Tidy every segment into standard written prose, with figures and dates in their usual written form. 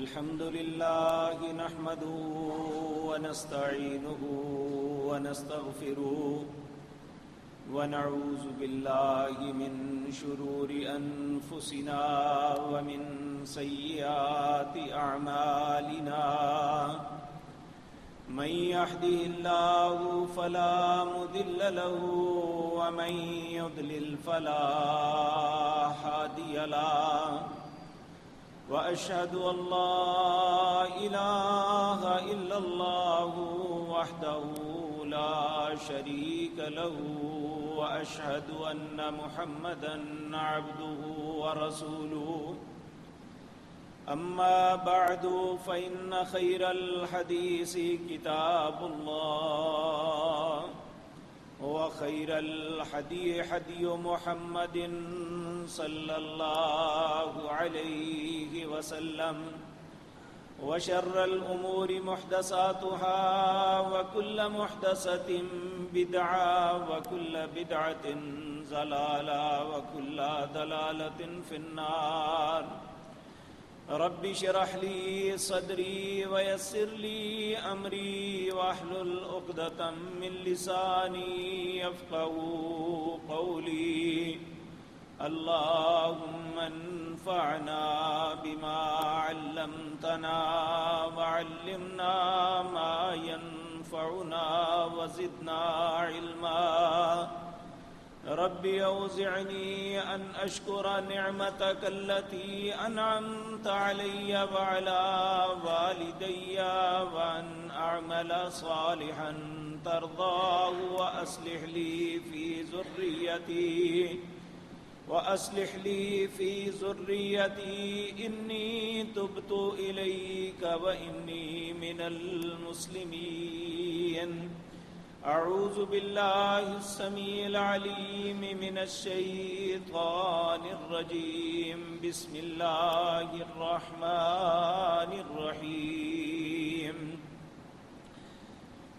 الحمد لله نحمده ونستعينه ونستغفره ونعوذ بالله من شرور أنفسنا ومن سيئات أعمالنا من يهده الله فلا مضل له ومن يضلل فلا هادي له وأشهد أن لا إله إلا الله وحده لا شريك له وأشهد أن محمدا عبده ورسوله أما بعد فإن خير الحديث كتاب الله وخير الهدي هدي محمد صلى الله عليه وسلم وشر الأمور محدثاتها وكل محدثة بدعة وكل بدعة ضلالة وكل ضلالة في النار رب اشرح لي صدري ويسر لي أمري واحلل عقدة من لساني يفقهوا قولي اللهم انفعنا بما علمتنا وعلمنا ما ينفعنا وزدنا علما رب أوزعني أن أشكر نعمتك التي أنعمت علي وعلى والدي وأن أعمل صالحا ترضاه وأصلح لي في ذريتي إني تبت إليك وإني من المسلمين أعوذ بالله السميع العليم من الشيطان الرجيم بسم الله الرحمن الرحيم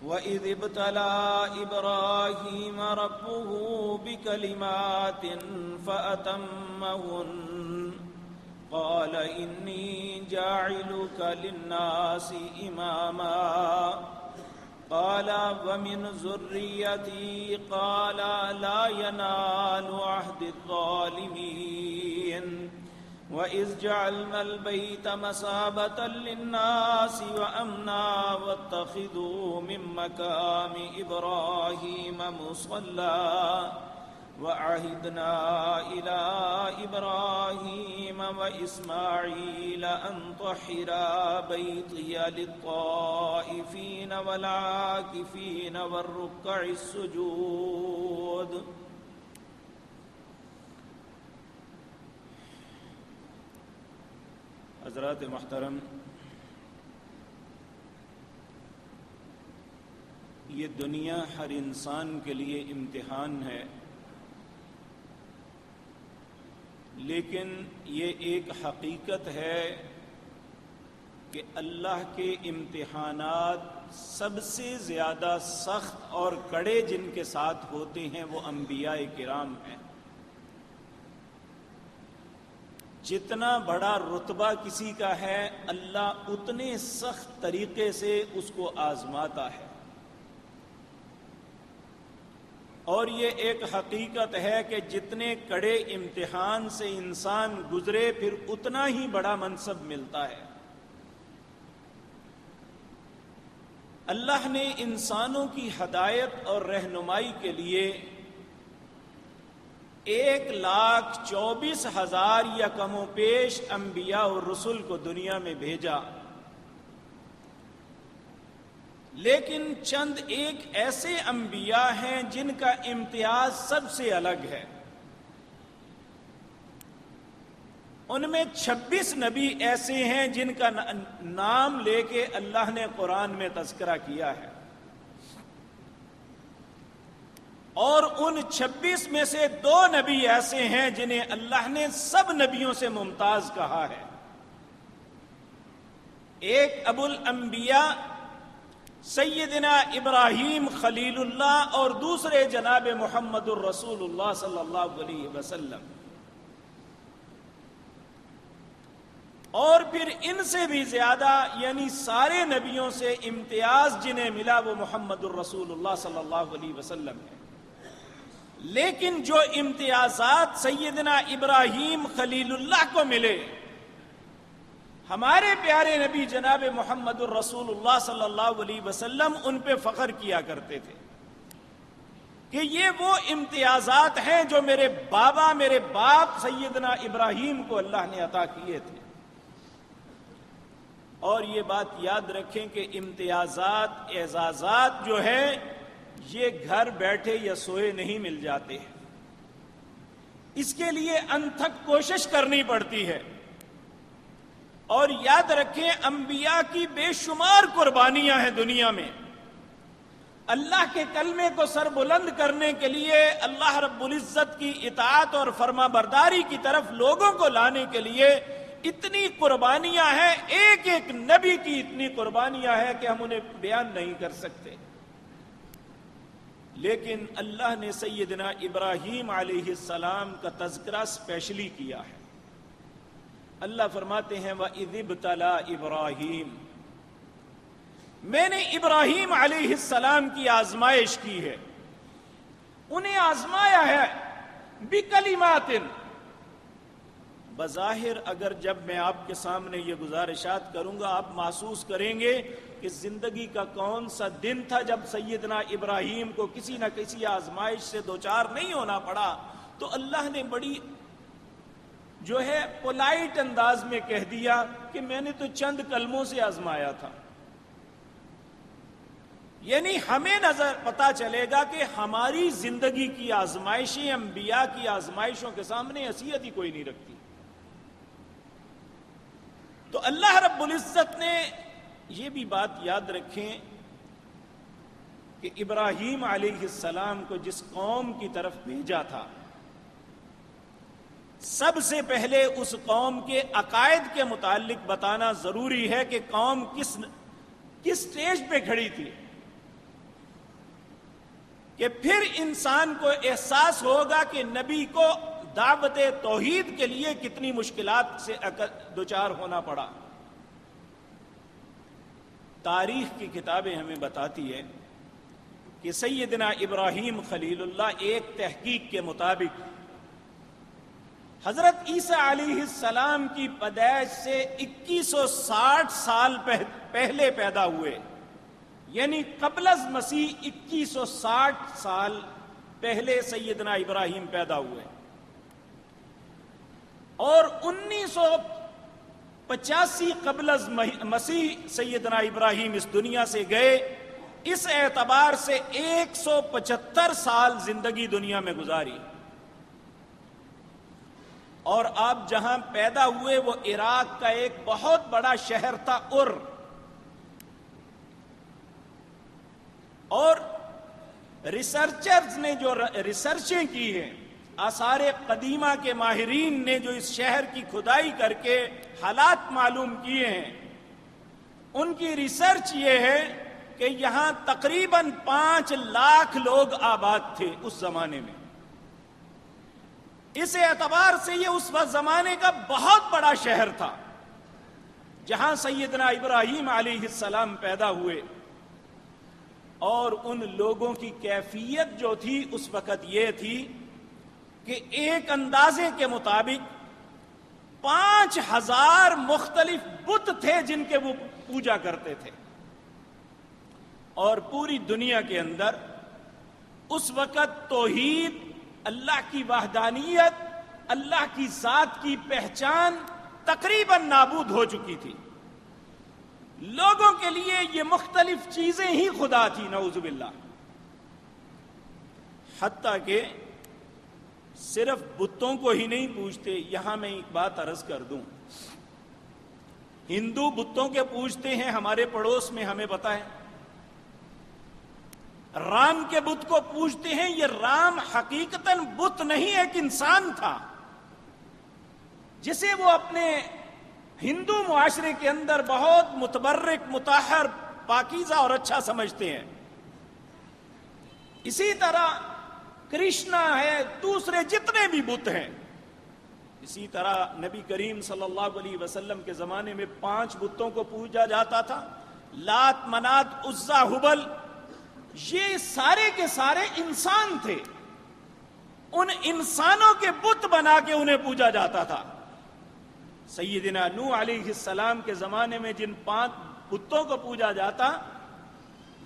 وَإِذِ ابْتَلَى إِبْرَاهِيمَ رَبُّهُ بِكَلِمَاتٍ فَأَتَمَّهُنَّ قَالَ إِنِّي جَاعِلُكَ لِلنَّاسِ إِمَامًا قال ومن ذريتي قال لا ينال عهد الظالمين وإذ جعلنا البيت مثابة للناس وأمنا واتخذوا من مقام إبراهيم مصلى وعهدنا إلى إبراهيم وإسماعيل أن طهرا بيتي للطائفين والعاكفين والركع السجود حضرات محترم، یہ دنیا ہر انسان کے لیے امتحان ہے، لیکن یہ ایک حقیقت ہے کہ اللہ کے امتحانات سب سے زیادہ سخت اور کڑے جن کے ساتھ ہوتے ہیں وہ انبیاء کرام ہیں۔ جتنا بڑا رتبہ کسی کا ہے اللہ اتنے سخت طریقے سے اس کو آزماتا ہے، اور یہ ایک حقیقت ہے کہ جتنے کڑے امتحان سے انسان گزرے پھر اتنا ہی بڑا منصب ملتا ہے۔ اللہ نے انسانوں کی ہدایت اور رہنمائی کے لیے 1,24,000 یا کم و بیش انبیاء اور رسول کو دنیا میں بھیجا، لیکن چند ایک ایسے انبیاء ہیں جن کا امتیاز سب سے الگ ہے۔ ان میں 26 نبی ایسے ہیں جن کا نام لے کے اللہ نے قرآن میں تذکرہ کیا ہے، اور ان 26 میں سے 2 نبی ایسے ہیں جنہیں اللہ نے سب نبیوں سے ممتاز کہا ہے۔ ایک ابو الانبیاء سیدنا ابراہیم خلیل اللہ اور دوسرے جناب محمد الرسول اللہ صلی اللہ علیہ وسلم۔ اور پھر ان سے بھی زیادہ یعنی سارے نبیوں سے امتیاز جنہیں ملا وہ محمد الرسول اللہ صلی اللہ علیہ وسلم ہے. لیکن جو امتیازات سیدنا ابراہیم خلیل اللہ کو ملے، ہمارے پیارے نبی جناب محمد الرسول اللہ صلی اللہ علیہ وسلم ان پہ فخر کیا کرتے تھے کہ یہ وہ امتیازات ہیں جو میرے باپ سیدنا ابراہیم کو اللہ نے عطا کیے تھے. اور یہ بات یاد رکھیں کہ امتیازات، اعزازات جو ہیں یہ گھر بیٹھے یا سوئے نہیں مل جاتے ہیں. اس کے لیے انتھک کوشش کرنی پڑتی ہے. اور یاد رکھیں انبیاء کی بے شمار قربانیاں ہیں دنیا میں. اللہ کے کلمے کو سر بلند کرنے کے لیے، اللہ رب العزت کی اطاعت اور فرما برداری کی طرف لوگوں کو لانے کے لیے اتنی قربانیاں ہیں، ایک ایک نبی کی اتنی قربانیاں ہیں کہ ہم انہیں بیان نہیں کر سکتے. لیکن اللہ نے سیدنا ابراہیم علیہ السلام کا تذکرہ اسپیشلی کیا ہے. اللہ فرماتے ہیں وَإِذِ ابْتَلَىٰ إِبْرَاهِيمَ، میں نے ابراہیم علیہ السلام کی آزمائش کی ہے، انہیں آزمایا ہے بِكَلِمَاتٍ. بظاہر اگر جب میں آپ کے سامنے یہ گزارشات کروں گا آپ محسوس کریں گے کہ زندگی کا کون سا دن تھا جب سیدنا ابراہیم کو کسی نہ کسی آزمائش سے دوچار نہیں ہونا پڑا. تو اللہ نے بڑی جو ہے پولائٹ انداز میں کہہ دیا کہ میں نے تو چند کلموں سے آزمایا تھا. یعنی ہمیں نظر پتا چلے گا کہ ہماری زندگی کی آزمائشیں انبیاء کی آزمائشوں کے سامنے حیثیت ہی کوئی نہیں رکھتی. تو اللہ رب العزت نے یہ بھی بات یاد رکھیں کہ ابراہیم علیہ السلام کو جس قوم کی طرف بھیجا تھا، سب سے پہلے اس قوم کے عقائد کے متعلق بتانا ضروری ہے کہ قوم کس سٹیج پہ کھڑی تھی، کہ پھر انسان کو احساس ہوگا کہ نبی کو دعوت توحید کے لیے کتنی مشکلات سے دوچار ہونا پڑا. تاریخ کی کتابیں ہمیں بتاتی ہے کہ سیدنا ابراہیم خلیل اللہ ایک تحقیق کے مطابق حضرت عیسیٰ علیہ السلام کی پیدائش سے 2160 سال پہلے پیدا ہوئے، یعنی قبل از مسیح 2160 سال پہلے سیدنا ابراہیم پیدا ہوئے، اور 1985 قبل از مسیح سیدنا ابراہیم اس دنیا سے گئے. اس اعتبار سے 175 سال زندگی دنیا میں گزاری. اور آپ جہاں پیدا ہوئے وہ عراق کا ایک بہت بڑا شہر تھا اور ریسرچرز نے جو ریسرچیں کی ہیں، آثار قدیمہ کے ماہرین نے جو اس شہر کی کھدائی کر کے حالات معلوم کیے ہیں، ان کی ریسرچ یہ ہے کہ یہاں تقریباً 5 لاکھ لوگ آباد تھے اس زمانے میں. اس اعتبار سے یہ اس وقت زمانے کا بہت بڑا شہر تھا جہاں سیدنا ابراہیم علیہ السلام پیدا ہوئے. اور ان لوگوں کی کیفیت جو تھی اس وقت یہ تھی کہ ایک اندازے کے مطابق 5000 مختلف بت تھے جن کے وہ پوجا کرتے تھے. اور پوری دنیا کے اندر اس وقت توحید، اللہ کی وحدانیت، اللہ کی ذات کی پہچان تقریباً نابود ہو چکی تھی. لوگوں کے لیے یہ مختلف چیزیں ہی خدا تھی، نعوذ باللہ. حتیٰ کہ صرف بتوں کو ہی نہیں پوجتے. یہاں میں ایک بات عرض کر دوں، ہندو بتوں کے پوجتے ہیں، ہمارے پڑوس میں ہمیں پتہ ہے. رام کے بت کو پوجتے ہیں. یہ رام حقیقتاً بت نہیں، ایک انسان تھا جسے وہ اپنے ہندو معاشرے کے اندر بہت متبرک، مطہر، پاکیزہ اور اچھا سمجھتے ہیں. اسی طرح کرشنا ہے، دوسرے جتنے بھی بت ہیں، اسی طرح نبی کریم صلی اللہ علیہ وسلم کے زمانے میں 5 بتوں کو پوجا جاتا تھا، لات، منات، عزا، ہبل، یہ سارے کے سارے انسان تھے، ان انسانوں کے بت بنا کے انہیں پوجا جاتا تھا۔ سیدنا نوح علیہ السلام کے زمانے میں جن 5 بتوں کو پوجا جاتا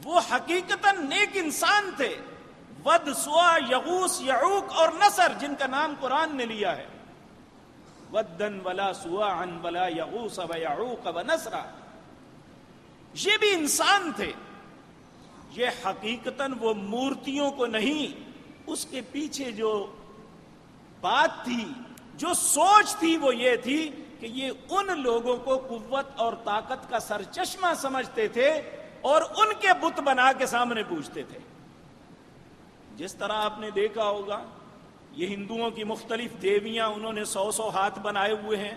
وہ حقیقتاً نیک انسان تھے، ود، سوا، یغوث، یعوق اور نصر، جن کا نام قرآن نے لیا ہے، ودن ولا سواعن ولا یغوث ویعوق ونصرا، یہ بھی انسان تھے۔ یہ حقیقتاً وہ مورتیوں کو نہیں، اس کے پیچھے جو بات تھی، جو سوچ تھی، وہ یہ تھی کہ یہ ان لوگوں کو قوت اور طاقت کا سرچشمہ سمجھتے تھے اور ان کے بت بنا کے سامنے پوجتے تھے۔ جس طرح آپ نے دیکھا ہوگا یہ ہندوؤں کی مختلف دیویاں، انہوں نے 100 ہاتھ بنائے ہوئے ہیں،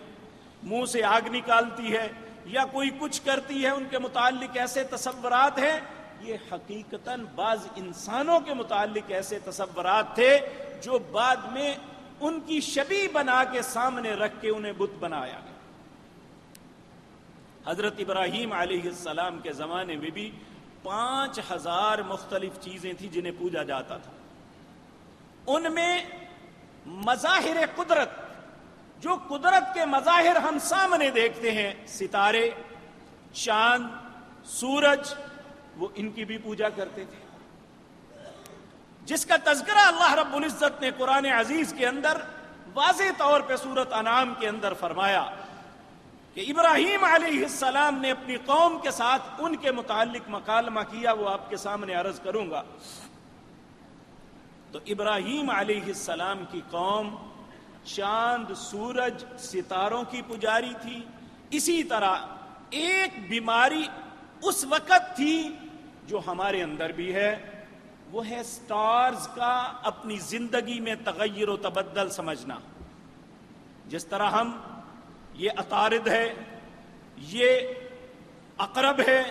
منہ سے آگ نکالتی ہے یا کوئی کچھ کرتی ہے، ان کے متعلق ایسے تصورات ہیں۔ یہ حقیقتاً بعض انسانوں کے متعلق ایسے تصورات تھے جو بعد میں ان کی شبیہ بنا کے سامنے رکھ کے انہیں بت بنایا گیا۔ حضرت ابراہیم علیہ السلام کے زمانے میں بھی 5000 مختلف چیزیں تھیں جنہیں پوجا جاتا تھا۔ ان میں مظاہر قدرت، جو قدرت کے مظاہر ہم سامنے دیکھتے ہیں، ستارے، چاند، سورج، وہ ان کی بھی پوجا کرتے تھے، جس کا تذکرہ اللہ رب العزت نے قرآن عزیز کے اندر واضح طور پہ سورۃ انعام کے اندر فرمایا کہ ابراہیم علیہ السلام نے اپنی قوم کے ساتھ ان کے متعلق مکالمہ کیا، وہ آپ کے سامنے عرض کروں گا۔ تو ابراہیم علیہ السلام کی قوم چاند، سورج، ستاروں کی پجاری تھی۔ اسی طرح ایک بیماری اس وقت تھی جو ہمارے اندر بھی ہے، وہ ہے سٹارز کا اپنی زندگی میں تغیر و تبدل سمجھنا۔ جس طرح ہم یہ عطارد ہے، یہ عقرب ہے،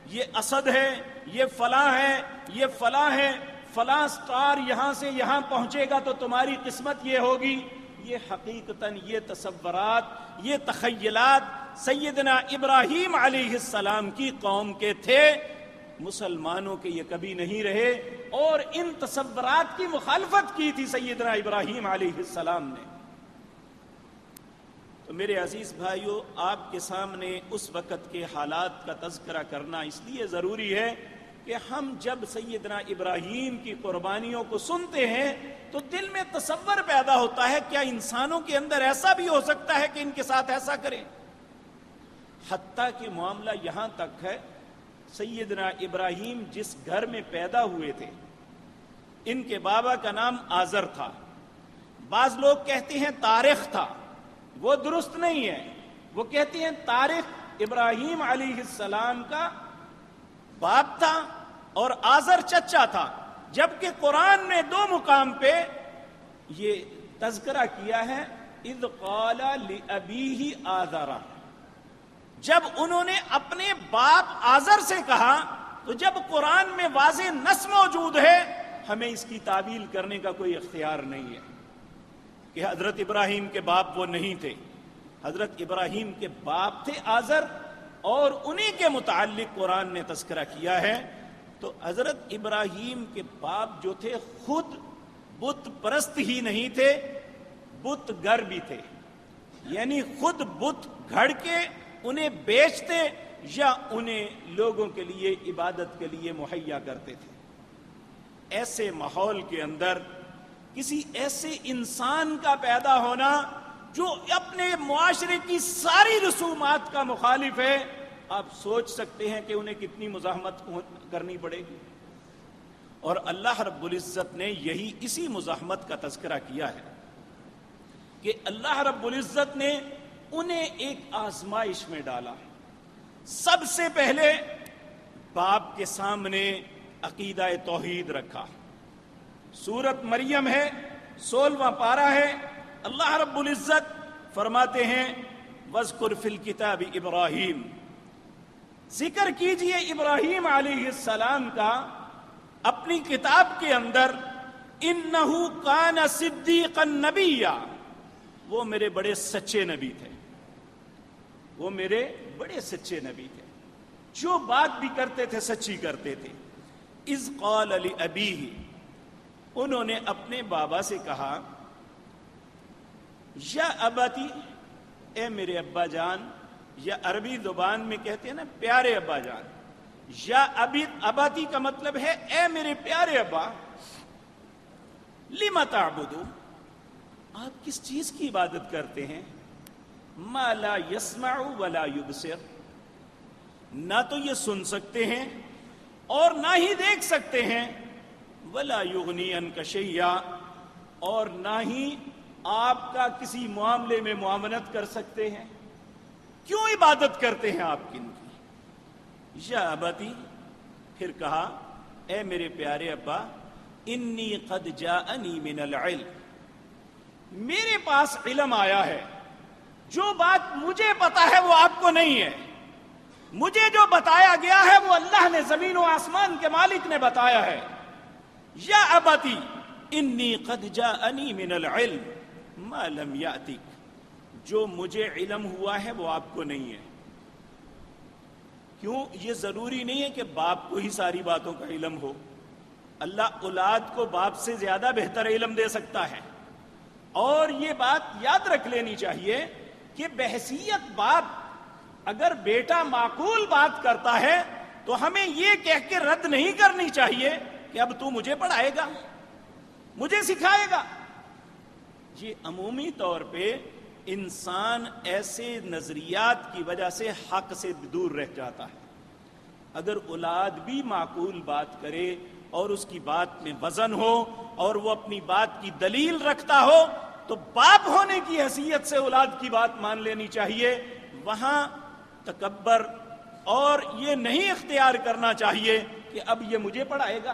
یہ اسد ہے، یہ فلاں ہے، یہ فلاں ہے، فلاں سٹار یہاں سے یہاں پہنچے گا تو تمہاری قسمت یہ ہوگی، یہ حقیقتاً یہ تصورات، یہ تخیلات سیدنا ابراہیم علیہ السلام کی قوم کے تھے، مسلمانوں کے یہ کبھی نہیں رہے، اور ان تصورات کی مخالفت کی تھی سیدنا ابراہیم علیہ السلام نے۔ تو میرے عزیز بھائیو، آپ کے سامنے اس وقت کے حالات کا تذکرہ کرنا اس لیے ضروری ہے کہ ہم جب سیدنا ابراہیم کی قربانیوں کو سنتے ہیں تو دل میں تصور پیدا ہوتا ہے، کیا انسانوں کے اندر ایسا بھی ہو سکتا ہے کہ ان کے ساتھ ایسا کریں؟ حتیٰ کہ معاملہ یہاں تک ہے، سیدنا ابراہیم جس گھر میں پیدا ہوئے تھے، ان کے بابا کا نام آزر تھا، بعض لوگ کہتے ہیں طارق تھا، وہ درست نہیں ہے، وہ کہتے ہیں طارق ابراہیم علیہ السلام کا باپ تھا اور آزر چچا تھا، جبکہ قرآن نے 2 مقام پہ یہ تذکرہ کیا ہے، اذ قال لأبیہ آزر، جب انہوں نے اپنے باپ آزر سے کہا، تو جب قرآن میں واضح نص موجود ہے ہمیں اس کی تعویل کرنے کا کوئی اختیار نہیں ہے کہ حضرت ابراہیم کے باپ وہ نہیں تھے۔ حضرت ابراہیم کے باپ تھے آزر، اور انہی کے متعلق قرآن نے تذکرہ کیا ہے۔ تو حضرت ابراہیم کے باپ جو تھے خود بت پرست ہی نہیں تھے، بت گر بھی تھے، یعنی خود بت گھڑ کے انہیں بیچتے یا انہیں لوگوں کے لیے عبادت کے لیے مہیا کرتے تھے۔ ایسے ماحول کے اندر کسی ایسے انسان کا پیدا ہونا جو اپنے معاشرے کی ساری رسومات کا مخالف ہے، آپ سوچ سکتے ہیں کہ انہیں کتنی مزاحمت کرنی پڑے گی۔ اور اللہ رب العزت نے یہی اسی مزاحمت کا تذکرہ کیا ہے کہ اللہ رب العزت نے انہیں ایک آزمائش میں ڈالا۔ سب سے پہلے باپ کے سامنے عقیدہ توحید رکھا۔ سورت مریم ہے، 16واں پارہ ہے، اللہ رب العزت فرماتے ہیں وَاذْكُرْ فِي الْكِتَابِ ابراہیم، ذکر کیجئے ابراہیم علیہ السلام کا اپنی کتاب کے اندر، اِنَّهُ كَانَ صِدِّيقًا نَبِيًّا، وہ میرے بڑے سچے نبی تھے، وہ میرے بڑے سچے نبی تھے، جو بات بھی کرتے تھے سچی کرتے تھے۔ اذ قال لأبیہ، انہوں نے اپنے بابا سے کہا، یا اباتی، اے میرے ابا جان، یا عربی زبان میں کہتے ہیں نا پیارے ابا جان، یا اباتی کا مطلب ہے اے میرے پیارے ابا، لم تعبدو، آپ کس چیز کی عبادت کرتے ہیں، ما لا يسمع ولا يبصر، نہ تو یہ سن سکتے ہیں اور نہ ہی دیکھ سکتے ہیں، ولا یغنی عنک شیئا، اور نہ ہی آپ کا کسی معاملے میں معاونت کر سکتے ہیں، کیوں عبادت کرتے ہیں آپ کن کی؟ یا ابتی، پھر کہا اے میرے پیارے ابا، انی قد جاءنی من العلم، میرے پاس علم آیا ہے، جو بات مجھے پتا ہے وہ آپ کو نہیں ہے، مجھے جو بتایا گیا ہے وہ اللہ نے زمین و آسمان کے مالک نے بتایا ہے۔ یا ابتی انی قد جاءنی من العلم ما لم یأتک، جو مجھے علم ہوا ہے وہ آپ کو نہیں ہے۔ کیوں؟ یہ ضروری نہیں ہے کہ باپ کو ہی ساری باتوں کا علم ہو، اللہ اولاد کو باپ سے زیادہ بہتر علم دے سکتا ہے۔ اور یہ بات یاد رکھ لینی چاہیے کہ بحیثیت باپ اگر بیٹا معقول بات کرتا ہے تو ہمیں یہ کہہ کے رد نہیں کرنی چاہیے کہ اب تو مجھے پڑھائے گا، مجھے سکھائے گا۔ یہ عمومی طور پہ انسان ایسے نظریات کی وجہ سے حق سے دور رہ جاتا ہے۔ اگر اولاد بھی معقول بات کرے اور اس کی بات میں وزن ہو اور وہ اپنی بات کی دلیل رکھتا ہو تو باپ ہونے کی حیثیت سے اولاد کی بات مان لینی چاہیے، وہاں تکبر اور یہ نہیں اختیار کرنا چاہیے کہ اب یہ مجھے پڑھائے گا،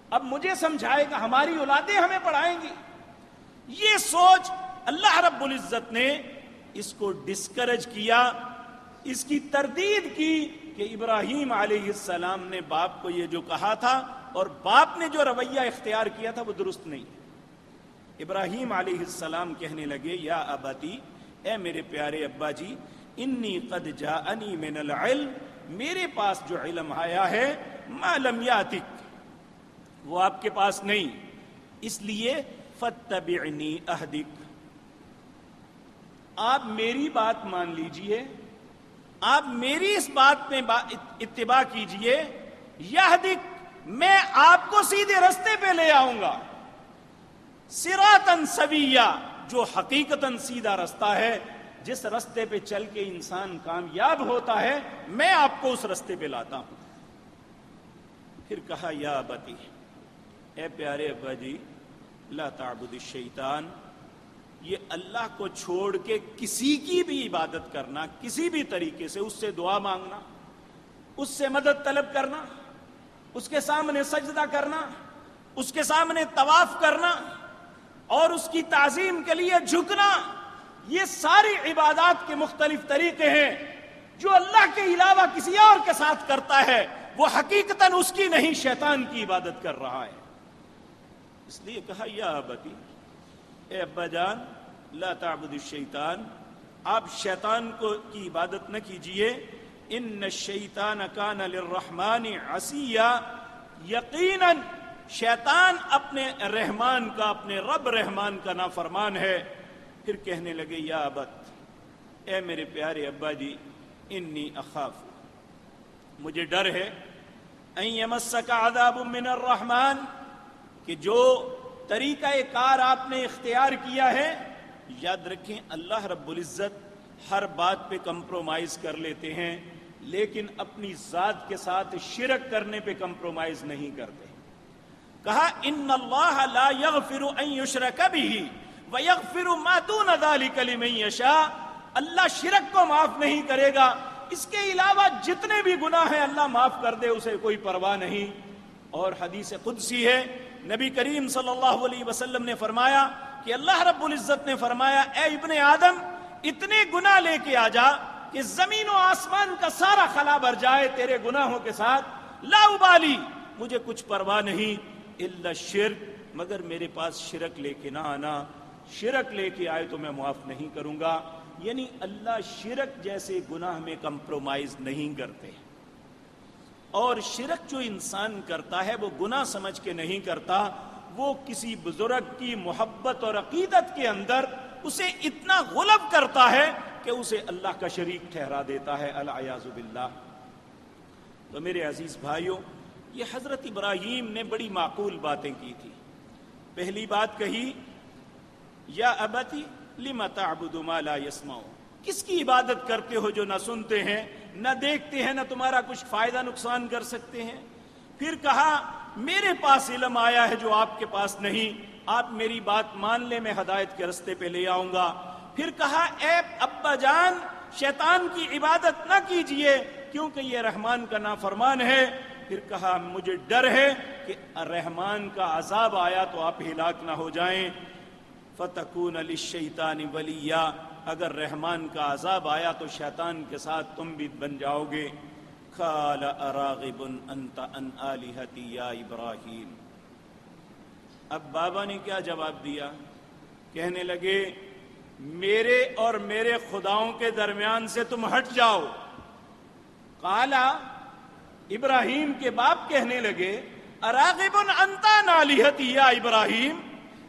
اب مجھے سمجھائے گا، ہماری اولادیں ہمیں پڑھائیں گی۔ یہ سوچ اللہ رب العزت نے اس کو ڈسکریج کیا، اس کی تردید کی کہ ابراہیم علیہ السلام نے باپ کو یہ جو کہا تھا اور باپ نے جو رویہ اختیار کیا تھا وہ درست نہیں۔ ابراہیم علیہ السلام کہنے لگے، یا اباتی، اے میرے پیارے ابا جی، انی قد جاءنی من العلم، میرے پاس جو علم آیا ہے، ما لم یاتک، وہ آپ کے پاس نہیں، اس لیے فاتبعنی اہدک، آپ میری بات مان لیجئے، آپ میری اس بات میں اتباع کیجئے، یہدک، میں آپ کو سیدھے رستے پہ لے آؤں گا، صراطاً سویا، جو حقیقتاً سیدھا رستہ ہے، جس رستے پہ چل کے انسان کامیاب ہوتا ہے، میں آپ کو اس رستے پہ لاتا ہوں۔ پھر کہا، یا ابتی، اے پیارے ابا جی، لا تعبد الشیطان، یہ اللہ کو چھوڑ کے کسی کی بھی عبادت کرنا، کسی بھی طریقے سے اس سے دعا مانگنا، اس سے مدد طلب کرنا، اس کے سامنے سجدہ کرنا، اس کے سامنے طواف کرنا اور اس کی تعظیم کے لیے جھکنا، یہ ساری عبادات کے مختلف طریقے ہیں۔ جو اللہ کے علاوہ کسی اور کے ساتھ کرتا ہے وہ حقیقتاً اس کی نہیں، شیطان کی عبادت کر رہا ہے۔ اس لیے کہا، یا ابتی، اے ابا جان، لا تعبد الشیطان، آپ شیطان کی عبادت نہ کیجئے، ان الشیطان کان للرحمن عصیا، یقیناً شیطان اپنے رحمان کا، اپنے رب رحمان کا نافرمان ہے۔ پھر کہنے لگے، یا ابت، اے میرے پیارے ابا جی، انی اخاف، مجھے ڈر ہے، ان یمسک عذاب من الرحمن، کہ جو طریقہ کار آپ نے اختیار کیا ہے، یاد رکھیں اللہ رب العزت ہر بات پہ کمپرومائز کر لیتے ہیں لیکن اپنی ذات کے ساتھ شرک کرنے پہ کمپرومائز نہیں کرتے۔ کہا، ان اللہ لا یغفر ان یشرک بہ ویغفر ما دون ذلک لمن یشاء، اللہ شرک کو معاف نہیں کرے گا، اس کے علاوہ جتنے بھی گناہ ہیں اللہ معاف کر دے، اسے کوئی پرواہ نہیں۔ اور حدیث قدسی ہے، نبی کریم صلی اللہ علیہ وسلم نے فرمایا کہ اللہ رب العزت نے فرمایا، اے ابن آدم، اتنے گناہ لے کے آ جا کہ زمین و آسمان کا سارا خلا بھر جائے تیرے گناہوں کے ساتھ، لا ابالی، مجھے کچھ پرواہ نہیں، الا الشرک، مگر میرے پاس شرک لے کے نہ آنا۔ شرک لے کے آئے تو میں معاف نہیں کروں گا. یعنی اللہ شرک جیسے گناہ میں کمپرومائز نہیں کرتے, اور شرک جو انسان کرتا ہے وہ گناہ سمجھ کے نہیں کرتا, وہ کسی بزرگ کی محبت اور عقیدت کے اندر اسے اتنا غلب کرتا ہے کہ اسے اللہ کا شریک ٹھہرا دیتا ہے, العیاذ باللہ. تو میرے عزیز بھائیوں, یہ حضرت ابراہیم نے بڑی معقول باتیں کی تھی. پہلی بات کہی, یا ابتی لم تعبد ما لا يسمع, کس کی عبادت کرتے ہو جو نہ سنتے ہیں نہ دیکھتے ہیں, نہ تمہارا کچھ فائدہ نقصان کر سکتے ہیں. پھر کہا میرے پاس علم آیا ہے جو آپ کے پاس نہیں, آپ میری بات مان لیں, میں ہدایت کے رستے پہ لے آؤں گا. پھر کہا اے ابا جان, شیطان کی عبادت نہ کیجئے کیونکہ یہ رحمان کا نافرمان ہے. پھر کہا مجھے ڈر ہے کہ رحمان کا عذاب آیا تو آپ ہلاک نہ ہو جائیں. فَتَكُونَ لِلشَّيْطَانِ وَلِيًّا, اگر رحمان کا عذاب آیا تو شیطان کے ساتھ تم بھی بن جاؤ گے. قَالَ أَرَاغِبٌ أَنْتَ عَنْ آلِهَتِي يَا إِبْرَاهِيمُ. اب بابا نے کیا جواب دیا؟ کہنے لگے میرے اور میرے خداؤں کے درمیان سے تم ہٹ جاؤ. قَالَ, ابراہیم کے باپ کہنے لگے اراغب انت عن آلہتی یا ابراہیم,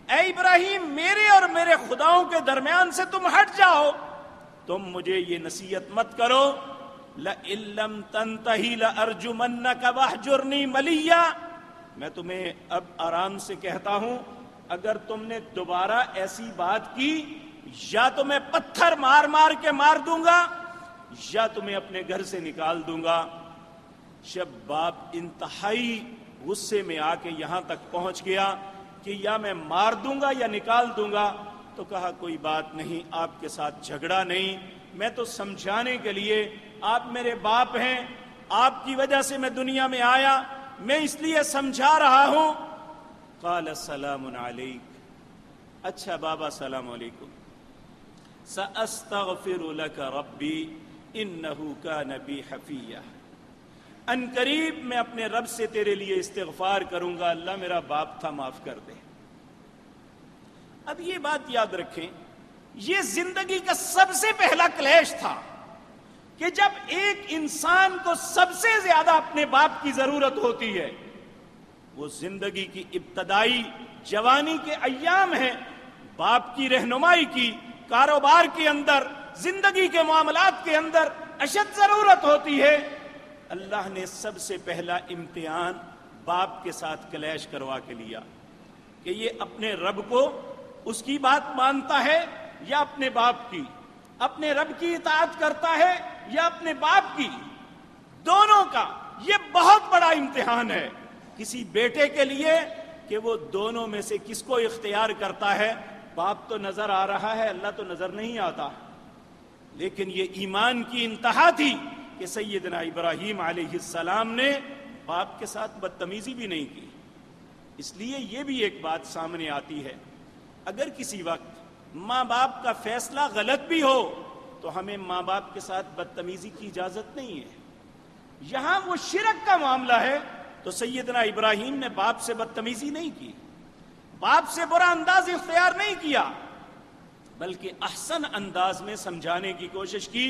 اے ابراہیم میرے اور میرے خداؤں کے درمیان سے تم ہٹ جاؤ, تم مجھے یہ نصیحت مت کرو. لئن لم تنتہی لارجمنک واہجرنی ملیا, میں تمہیں اب آرام سے کہتا ہوں, اگر تم نے دوبارہ ایسی بات کی یا تو میں پتھر مار مار کے مار دوں گا یا تمہیں اپنے گھر سے نکال دوں گا. جب باپ انتہائی غصے میں آ کے یہاں تک پہنچ گیا کہ یا میں مار دوں گا یا نکال دوں گا, تو کہا کوئی بات نہیں, آپ کے ساتھ جھگڑا نہیں, میں تو سمجھانے کے لیے, آپ میرے باپ ہیں, آپ کی وجہ سے میں دنیا میں آیا, میں اس لیے سمجھا رہا ہوں. قال السلام علیک, اچھا بابا سلام علیکم. سأستغفر لك ربی انه كان بی حفیہ, ان قریب میں اپنے رب سے تیرے لیے استغفار کروں گا, اللہ میرا باپ تھا معاف کر دے. اب یہ بات یاد رکھیں, یہ زندگی کا سب سے پہلا کلیش تھا کہ جب ایک انسان کو سب سے زیادہ اپنے باپ کی ضرورت ہوتی ہے, وہ زندگی کی ابتدائی جوانی کے ایام ہیں, باپ کی رہنمائی کی, کاروبار کے اندر, زندگی کے معاملات کے اندر اشد ضرورت ہوتی ہے. اللہ نے سب سے پہلا امتحان باپ کے ساتھ کلیش کروا کے لیا کہ یہ اپنے رب کو, اس کی بات مانتا ہے یا اپنے باپ کی, اپنے رب کی اطاعت کرتا ہے یا اپنے باپ کی. دونوں کا یہ بہت بڑا امتحان ہے کسی بیٹے کے لیے کہ وہ دونوں میں سے کس کو اختیار کرتا ہے. باپ تو نظر آ رہا ہے, اللہ تو نظر نہیں آتا, لیکن یہ ایمان کی انتہا تھی کہ سیدنا ابراہیم علیہ السلام نے باپ کے ساتھ بدتمیزی بھی نہیں کی. اس لیے یہ بھی ایک بات سامنے آتی ہے, اگر کسی وقت ماں باپ کا فیصلہ غلط بھی ہو تو ہمیں ماں باپ کے ساتھ بدتمیزی کی اجازت نہیں ہے. یہاں وہ شرک کا معاملہ ہے تو سیدنا ابراہیم نے باپ سے بدتمیزی نہیں کی, باپ سے برا انداز اختیار نہیں کیا, بلکہ احسن انداز میں سمجھانے کی کوشش کی.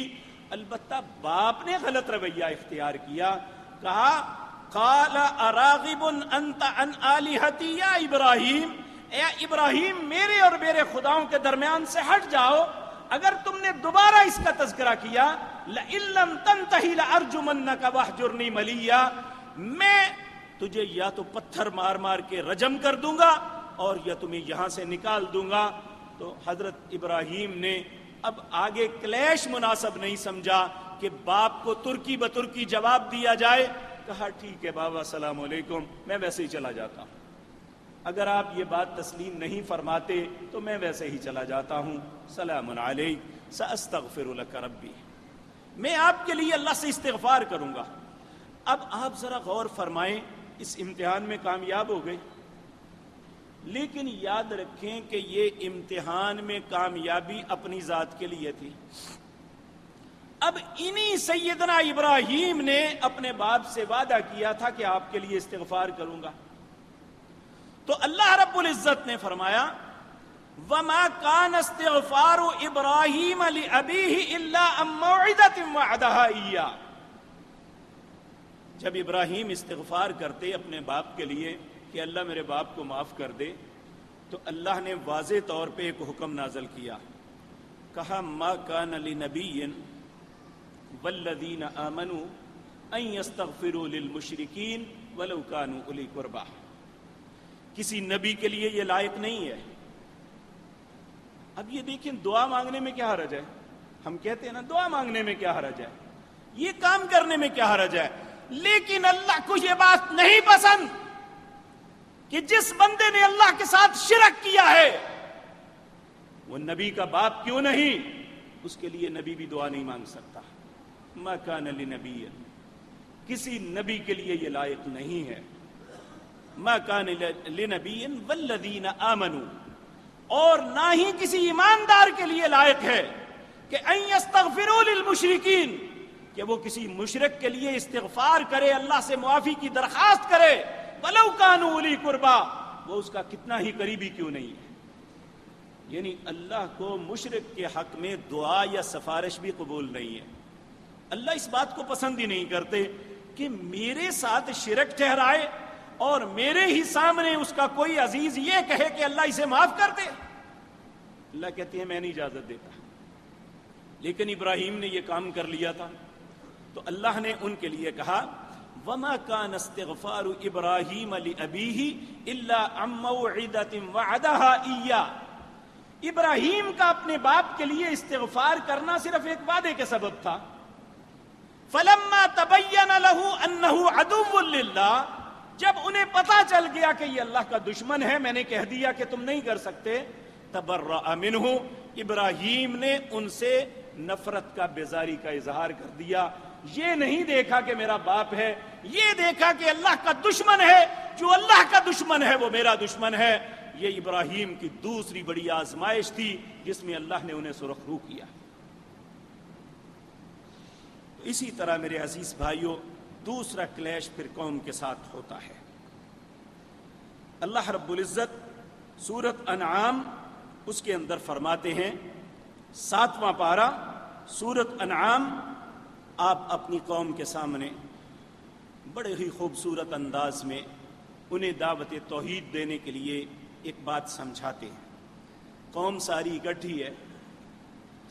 البتہ باپ نے غلط رویہ اختیار کیا, کہا قال اراغب انت عن آلہتی یا ابراہیم, اے ابراہیم میرے اور میرے خداؤں کے درمیان سے ہٹ جاؤ, اگر تم نے دوبارہ اس کا تذکرہ کیا لئن لم تنتہی لارجمنک واہجرنی ملیا, میں تجھے یا تو پتھر مار مار کے رجم کر دوں گا اور یا تمہیں یہاں سے نکال دوں گا. تو حضرت ابراہیم نے اب آگے کلیش مناسب نہیں سمجھا کہ باپ کو ترکی بترکی جواب دیا جائے. کہا ٹھیک ہے بابا السلام علیکم, میں ویسے ہی چلا جاتا ہوں, اگر آپ یہ بات تسلیم نہیں فرماتے تو میں ویسے ہی چلا جاتا ہوں. سلام علیک سأستغفر لک ربی, میں آپ کے لیے اللہ سے استغفار کروں گا. اب آپ ذرا غور فرمائیں, اس امتحان میں کامیاب ہو گئے, لیکن یاد رکھیں کہ یہ امتحان میں کامیابی اپنی ذات کے لیے تھی. اب انہی سیدنا ابراہیم نے اپنے باپ سے وعدہ کیا تھا کہ آپ کے لیے استغفار کروں گا. تو اللہ رب العزت نے فرمایا وما كان استغفار ابراہیم لأبیہ الا عن موعدۃ وعدہا ایاہ. جب ابراہیم استغفار کرتے اپنے باپ کے لیے کہ اللہ میرے باپ کو معاف کر دے، تو اللہ نے واضح طور پہ ایک حکم نازل کیا، کہا ما کان لنبی والذین آمنوا ان یستغفروا للمشرکین ولو کانوا اولی قربی. کسی نبی کے لیے یہ لائق نہیں ہے. اب یہ دیکھیں دعا مانگنے میں کیا حرج ہے؟ ہم کہتے ہیں نا دعا مانگنے میں کیا حرج ہے، یہ کام کرنے میں کیا حرج ہے، لیکن اللہ کو یہ بات نہیں پسند کہ جس بندے نے اللہ کے ساتھ شرک کیا ہے وہ نبی کا باپ کیوں نہیں، اس کے لیے نبی بھی دعا نہیں مانگ سکتا. ما کان لنبی، کسی نبی کے لیے یہ لائق نہیں ہے. ما کان لنبی والذین آمنوا، اور نہ ہی کسی ایماندار کے لیے لائق ہے کہ ان یستغفروا للمشرکین، کہ وہ کسی مشرک کے لیے استغفار کرے، اللہ سے معافی کی درخواست کرے، ولو کانوا اولی قربی، وہ اس کا کتنا ہی قریبی کیوں نہیں ہے. یعنی اللہ کو مشرک کے حق میں دعا یا سفارش بھی قبول نہیں ہے. اللہ اس بات کو پسند ہی نہیں کرتے کہ میرے ساتھ شرک ٹھہرائے اور میرے ہی سامنے اس کا کوئی عزیز یہ کہے کہ اللہ اسے معاف کر دے. اللہ کہتے ہیں میں نہیں اجازت دیتا. لیکن ابراہیم نے یہ کام کر لیا تھا تو اللہ نے ان کے لیے کہا وما كان استغفار ابراہیم لأبیہ الا عن موعدۃ وعدہا ایاہ. ابراہیم کا اپنے باپ کے لیے استغفار کرنا صرف ایک وعدے کے سبب تھا. فلما تبین لہ انہ عدو للہ، جب انہیں پتا چل گیا کہ یہ اللہ کا دشمن ہے، میں نے کہہ دیا کہ تم نہیں کر سکتے، تبرأ منہ، ابراہیم نے ان سے نفرت کا بیزاری کا اظہار کر دیا. یہ نہیں دیکھا کہ میرا باپ ہے، یہ دیکھا کہ اللہ کا دشمن ہے، جو اللہ کا دشمن ہے وہ میرا دشمن ہے. یہ ابراہیم کی دوسری بڑی آزمائش تھی جس میں اللہ نے انہیں سرخرو کیا. اسی طرح میرے عزیز بھائیوں دوسرا کلیش پھر قوم کے ساتھ ہوتا ہے. اللہ رب العزت سورۃ انعام اس کے اندر فرماتے ہیں، 7واں پارہ سورۃ انعام، آپ اپنی قوم کے سامنے بڑے ہی خوبصورت انداز میں انہیں دعوت توحید دینے کے لیے ایک بات سمجھاتے ہیں. قوم ساری اکٹھی ہے،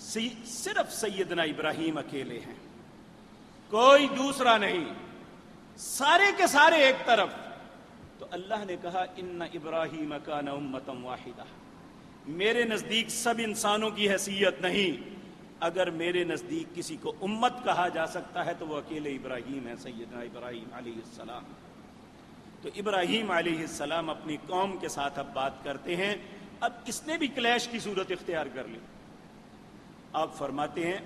صرف سیدنا ابراہیم اکیلے ہیں، کوئی دوسرا نہیں، سارے کے سارے ایک طرف. تو اللہ نے کہا ان ابراہیم کان امۃ واحدہ، میرے نزدیک سب انسانوں کی حیثیت نہیں، اگر میرے نزدیک کسی کو امت کہا جا سکتا ہے تو وہ اکیلے ابراہیم ہے، سیدنا ابراہیم علیہ السلام. تو ابراہیم علیہ السلام اپنی قوم کے ساتھ اب بات کرتے ہیں. اب اس نے بھی کلیش کی صورت اختیار کر لی. آپ فرماتے ہیں،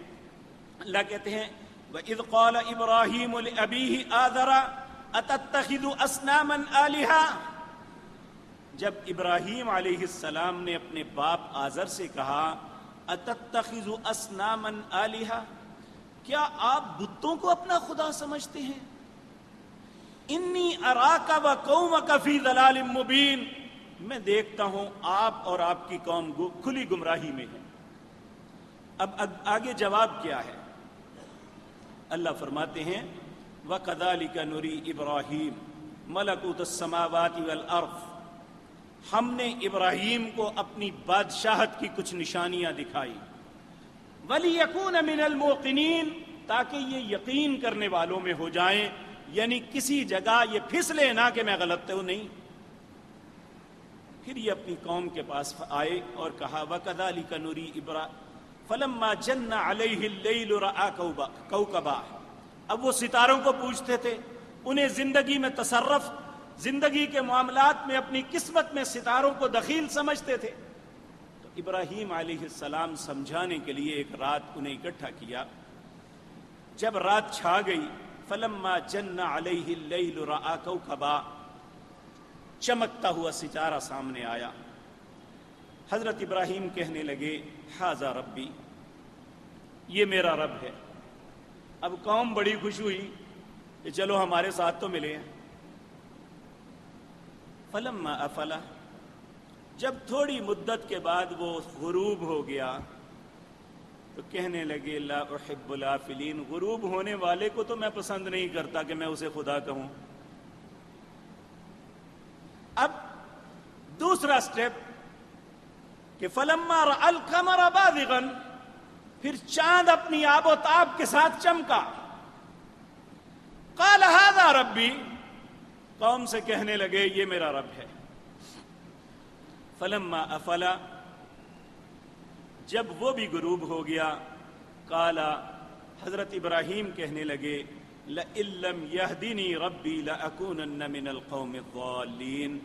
اللہ کہتے ہیں وَإِذْ قَالَ إِبْرَاهِيمُ لِأَبِيهِ آذَرَ أَتَتَّخِذُ أَصْنَامًا آلِهَةً، جب ابراہیم علیہ السلام نے اپنے باپ آذر سے کہا أَتَتَّخِذُ أَصْنَامًا آلِهَةً، کیا آپ بتوں کو اپنا خدا سمجھتے ہیں؟ انی اراک وقومک فی ضلال مبین، میں دیکھتا ہوں آپ اور آپ کی قوم کھلی گمراہی میں ہے. اب آگے جواب کیا ہے؟ اللہ فرماتے ہیں وَكَذَلِكَ نُرِي إِبْرَاهِيمَ مَلَكُوتَ السَّمَاوَاتِ وَالْأَرْضِ، ہم نے ابراہیم کو اپنی بادشاہت کی کچھ نشانیاں دکھائی. وَلِيَكُونَ مِنَ الْمُوقِنِينَ، تاکہ یہ یقین کرنے والوں میں ہو جائیں، یعنی کسی جگہ یہ پھسلے نہ کہ میں غلط ہوں نہیں. پھر یہ اپنی قوم کے پاس آئے اور کہا وَكَذَلِكَ نُرِي إِبْرَاهِيمَ فَلَمَّا جَنَّ عَلَيْهِ اللَّيْلُ رَأَىٰ كَوْكَبًا. اب وہ ستاروں کو پوچھتے تھے، انہیں زندگی میں تصرف، زندگی کے معاملات میں اپنی قسمت میں ستاروں کو دخیل سمجھتے تھے. تو ابراہیم علیہ السلام سمجھانے کے لیے ایک رات انہیں اکٹھا کیا. جب رات چھا گئی فلما جن علیہ اللیل رأى کوکبا، چمکتا ہوا ستارہ سامنے آیا. حضرت ابراہیم کہنے لگے ھذا ربی، یہ میرا رب ہے. اب قوم بڑی خوش ہوئی کہ چلو ہمارے ساتھ تو ملے ہیں. فلما افلا، جب تھوڑی مدت کے بعد وہ غروب ہو گیا تو کہنے لگے لا احب الافلین، غروب ہونے والے کو تو میں پسند نہیں کرتا کہ میں اسے خدا کہوں۔ اب دوسرا سٹیپ کہ فلما رأى القمر بازغا، پھر چاند اپنی آب و تاب کے ساتھ چمکا، قال هذا ربی، قوم سے کہنے لگے یہ میرا رب ہے۔ فلما افلا، جب وہ بھی غروب ہو گیا، قال، حضرت ابراہیم کہنے لگے لئن لم يهدني ربي لأكونن من القوم الضالين،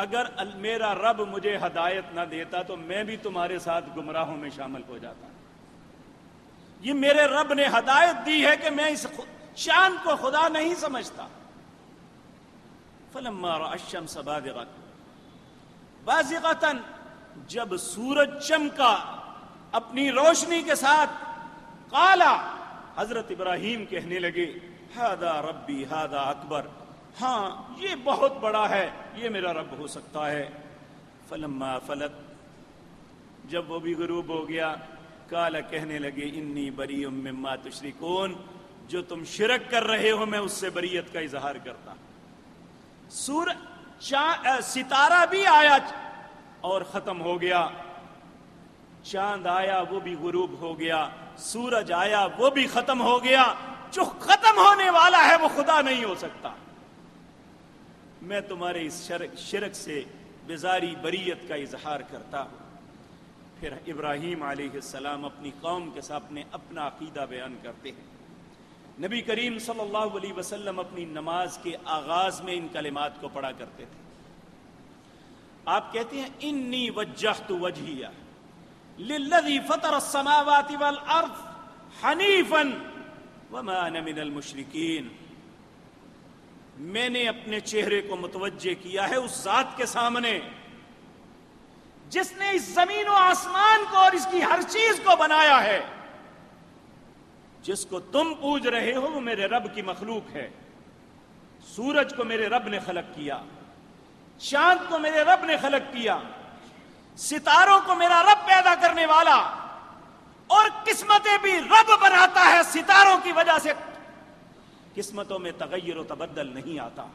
اگر میرا رب مجھے ہدایت نہ دیتا تو میں بھی تمہارے ساتھ گمراہوں میں شامل ہو جاتا۔ یہ میرے رب نے ہدایت دی ہے کہ میں اس چاند کو خدا نہیں سمجھتا۔ فلما رأى الشمس بازغة، جب سورج چمکا اپنی روشنی کے ساتھ، قال، حضرت ابراہیم کہنے لگے هذا ربی هذا اکبر، ہاں یہ بہت بڑا ہے، یہ میرا رب ہو سکتا ہے۔ فلما فلت، جب وہ بھی غروب ہو گیا، قال، کہنے لگے انی بریء مما تشرکون، جو تم شرک کر رہے ہو میں اس سے بریت کا اظہار کرتا۔ ستارہ بھی آیا اور ختم ہو گیا، چاند آیا وہ بھی غروب ہو گیا، سورج آیا وہ بھی ختم ہو گیا، جو ختم ہونے والا ہے وہ خدا نہیں ہو سکتا۔ میں تمہارے اس شرک سے بیزاری بریت کا اظہار کرتا ہوں۔ پھر ابراہیم علیہ السلام اپنی قوم کے سامنے اپنا عقیدہ بیان کرتے ہیں۔ نبی کریم صلی اللہ علیہ وسلم اپنی نماز کے آغاز میں ان کلمات کو پڑھا کرتے تھے۔ آپ کہتے ہیں انی وجہت وجہی للذی فطر السماوات والارض حنیفا وما انا من المشرکین، میں نے اپنے چہرے کو متوجہ کیا ہے اس ذات کے سامنے جس نے اس زمین و آسمان کو اور اس کی ہر چیز کو بنایا ہے۔ جس کو تم پوج رہے ہو وہ میرے رب کی مخلوق ہے۔ سورج کو میرے رب نے خلق کیا، چاند کو میرے رب نے خلق کیا، ستاروں کو میرا رب پیدا کرنے والا، اور قسمتیں بھی رب بناتا ہے، ستاروں کی وجہ سے قسمتوں میں تغیر و تبدل نہیں آتا۔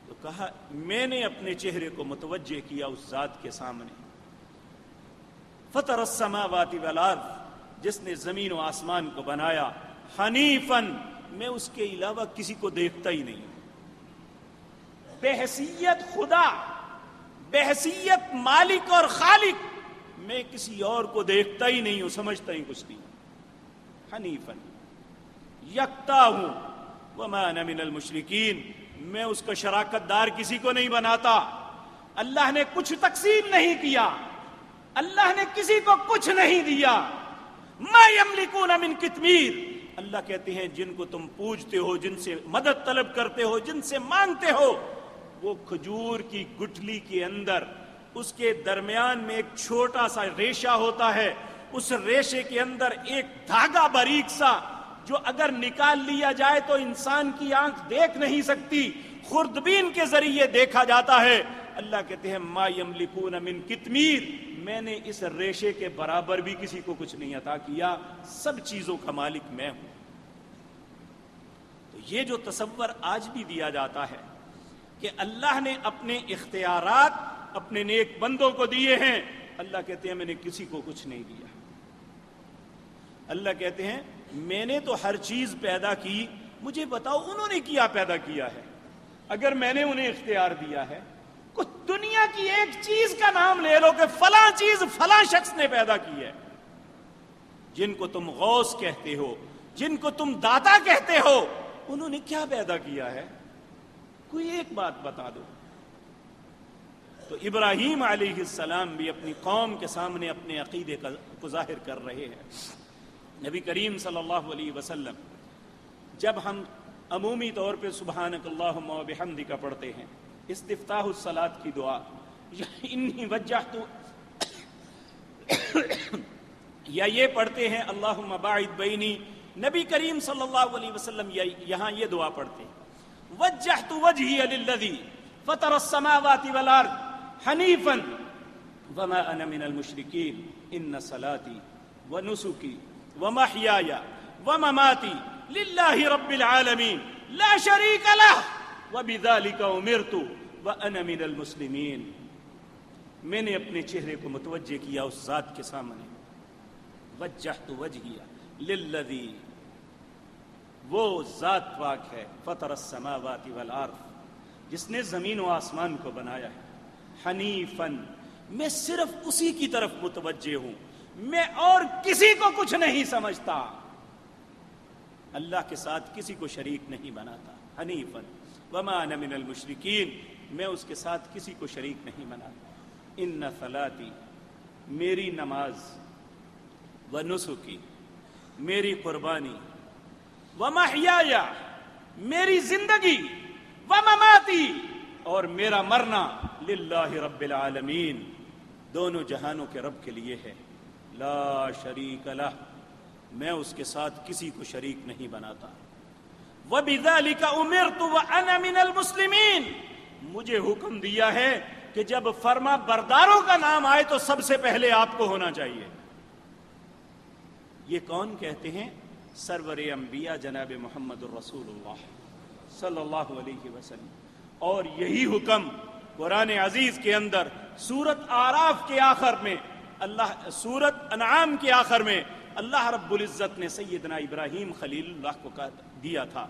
تو کہا میں نے اپنے چہرے کو متوجہ کیا اس ذات کے سامنے، فطر السماوات والارض، جس نے زمین و آسمان کو بنایا، حنیفاً، میں اس کے علاوہ کسی کو دیکھتا ہی نہیں، بحیثیت خدا، بحیثیت مالک اور خالق، میں کسی اور کو دیکھتا ہی نہیں ہوں، سمجھتا ہی کچھ نہیں۔ حنیفاً، یکتا ہوں، وما انا من المشرکین، میں اس کا شراکت دار کسی کو نہیں بناتا۔ اللہ نے کچھ تقسیم نہیں کیا، اللہ نے کسی کو کچھ نہیں دیا۔ ما یملکون من قطمیر، اللہ کہتے ہیں جن کو تم پوجتے ہو، جن سے مدد طلب کرتے ہو، جن سے مانگتے ہو، وہ کھجور کی گٹھلی کے اندر اس کے درمیان میں ایک چھوٹا سا ریشہ ہوتا ہے، اس ریشے کے اندر ایک دھاگا باریک سا جو اگر نکال لیا جائے تو انسان کی آنکھ دیکھ نہیں سکتی، خوردبین کے ذریعے دیکھا جاتا ہے۔ اللہ کہتے ہیں ما یملکون من قطمیر، میں نے اس ریشے کے برابر بھی کسی کو کچھ نہیں عطا کیا، سب چیزوں کا مالک میں ہوں۔ تو یہ جو تصور آج بھی دیا جاتا ہے کہ اللہ نے اپنے اختیارات اپنے نیک بندوں کو دیے ہیں، اللہ کہتے ہیں میں نے کسی کو کچھ نہیں دیا۔ اللہ کہتے ہیں میں نے تو ہر چیز پیدا کی، مجھے بتاؤ انہوں نے کیا پیدا کیا ہے؟ اگر میں نے انہیں اختیار دیا ہے، کچھ دنیا کی ایک چیز کا نام لے لو کہ فلاں چیز فلاں شخص نے پیدا کی ہے۔ جن کو تم غوث کہتے ہو، جن کو تم داتا کہتے ہو، انہوں نے کیا پیدا کیا ہے؟ کوئی ایک بات بتا دو۔ تو ابراہیم علیہ السلام بھی اپنی قوم کے سامنے اپنے عقیدے کو ظاہر کر رہے ہیں۔ نبی کریم صلی اللہ علیہ وسلم جب ہم عمومی طور پہ سبحانک اللہم و بحمدک پڑھتے ہیں، استفتاح الصلاۃ کی دعا انی وجہت، یا یہ پڑھتے ہیں اللہم باعد بینی، نبی کریم صلی اللہ علیہ وسلم یہاں یہ دعا پڑھتے ہیں وجہت وجہی للذی فطر السماوات والارض حنیفا وما انا من المشرکین ان صلاتی ونسکی ومحیای ومماتی للہ رب العالمین لا شریک لہ وبذلک امرت وانا من المسلمین. میں نے اپنے چہرے کو متوجہ کیا اس ذات کے سامنے. وجہت وجہی للذی، وہ ذات پاک ہے فطر السماوات والارض، جس نے زمین و آسمان کو بنایا ہے. حنیفاً، میں صرف اسی کی طرف متوجہ ہوں، میں اور کسی کو کچھ نہیں سمجھتا، اللہ کے ساتھ کسی کو شریک نہیں بناتا. حنیفاً وما انا من المشرکین، میں اس کے ساتھ کسی کو شریک نہیں بناتا. ان صلاتی، میری نماز، ونسکی، میری قربانی، ومحیای، میری زندگی، ومماتی، اور میرا مرنا، للہ رب العالمین، دونوں جہانوں کے رب کے لیے ہے. لا شریک لہ، میں اس کے ساتھ کسی کو شریک نہیں بناتا. وبذالک امرت وانا من المسلمین، مجھے حکم دیا ہے کہ جب فرما برداروں کا نام آئے تو سب سے پہلے آپ کو ہونا چاہیے. یہ کون کہتے ہیں؟ سرور انبیاء جناب محمد الرسول اللہ صلی اللہ علیہ وسلم. اور یہی حکم قرآن عزیز کے اندر سورت آراف کے آخر میں، سورت انعام کے آخر میں اللہ رب العزت نے سیدنا ابراہیم خلیل اللہ کو دیا تھا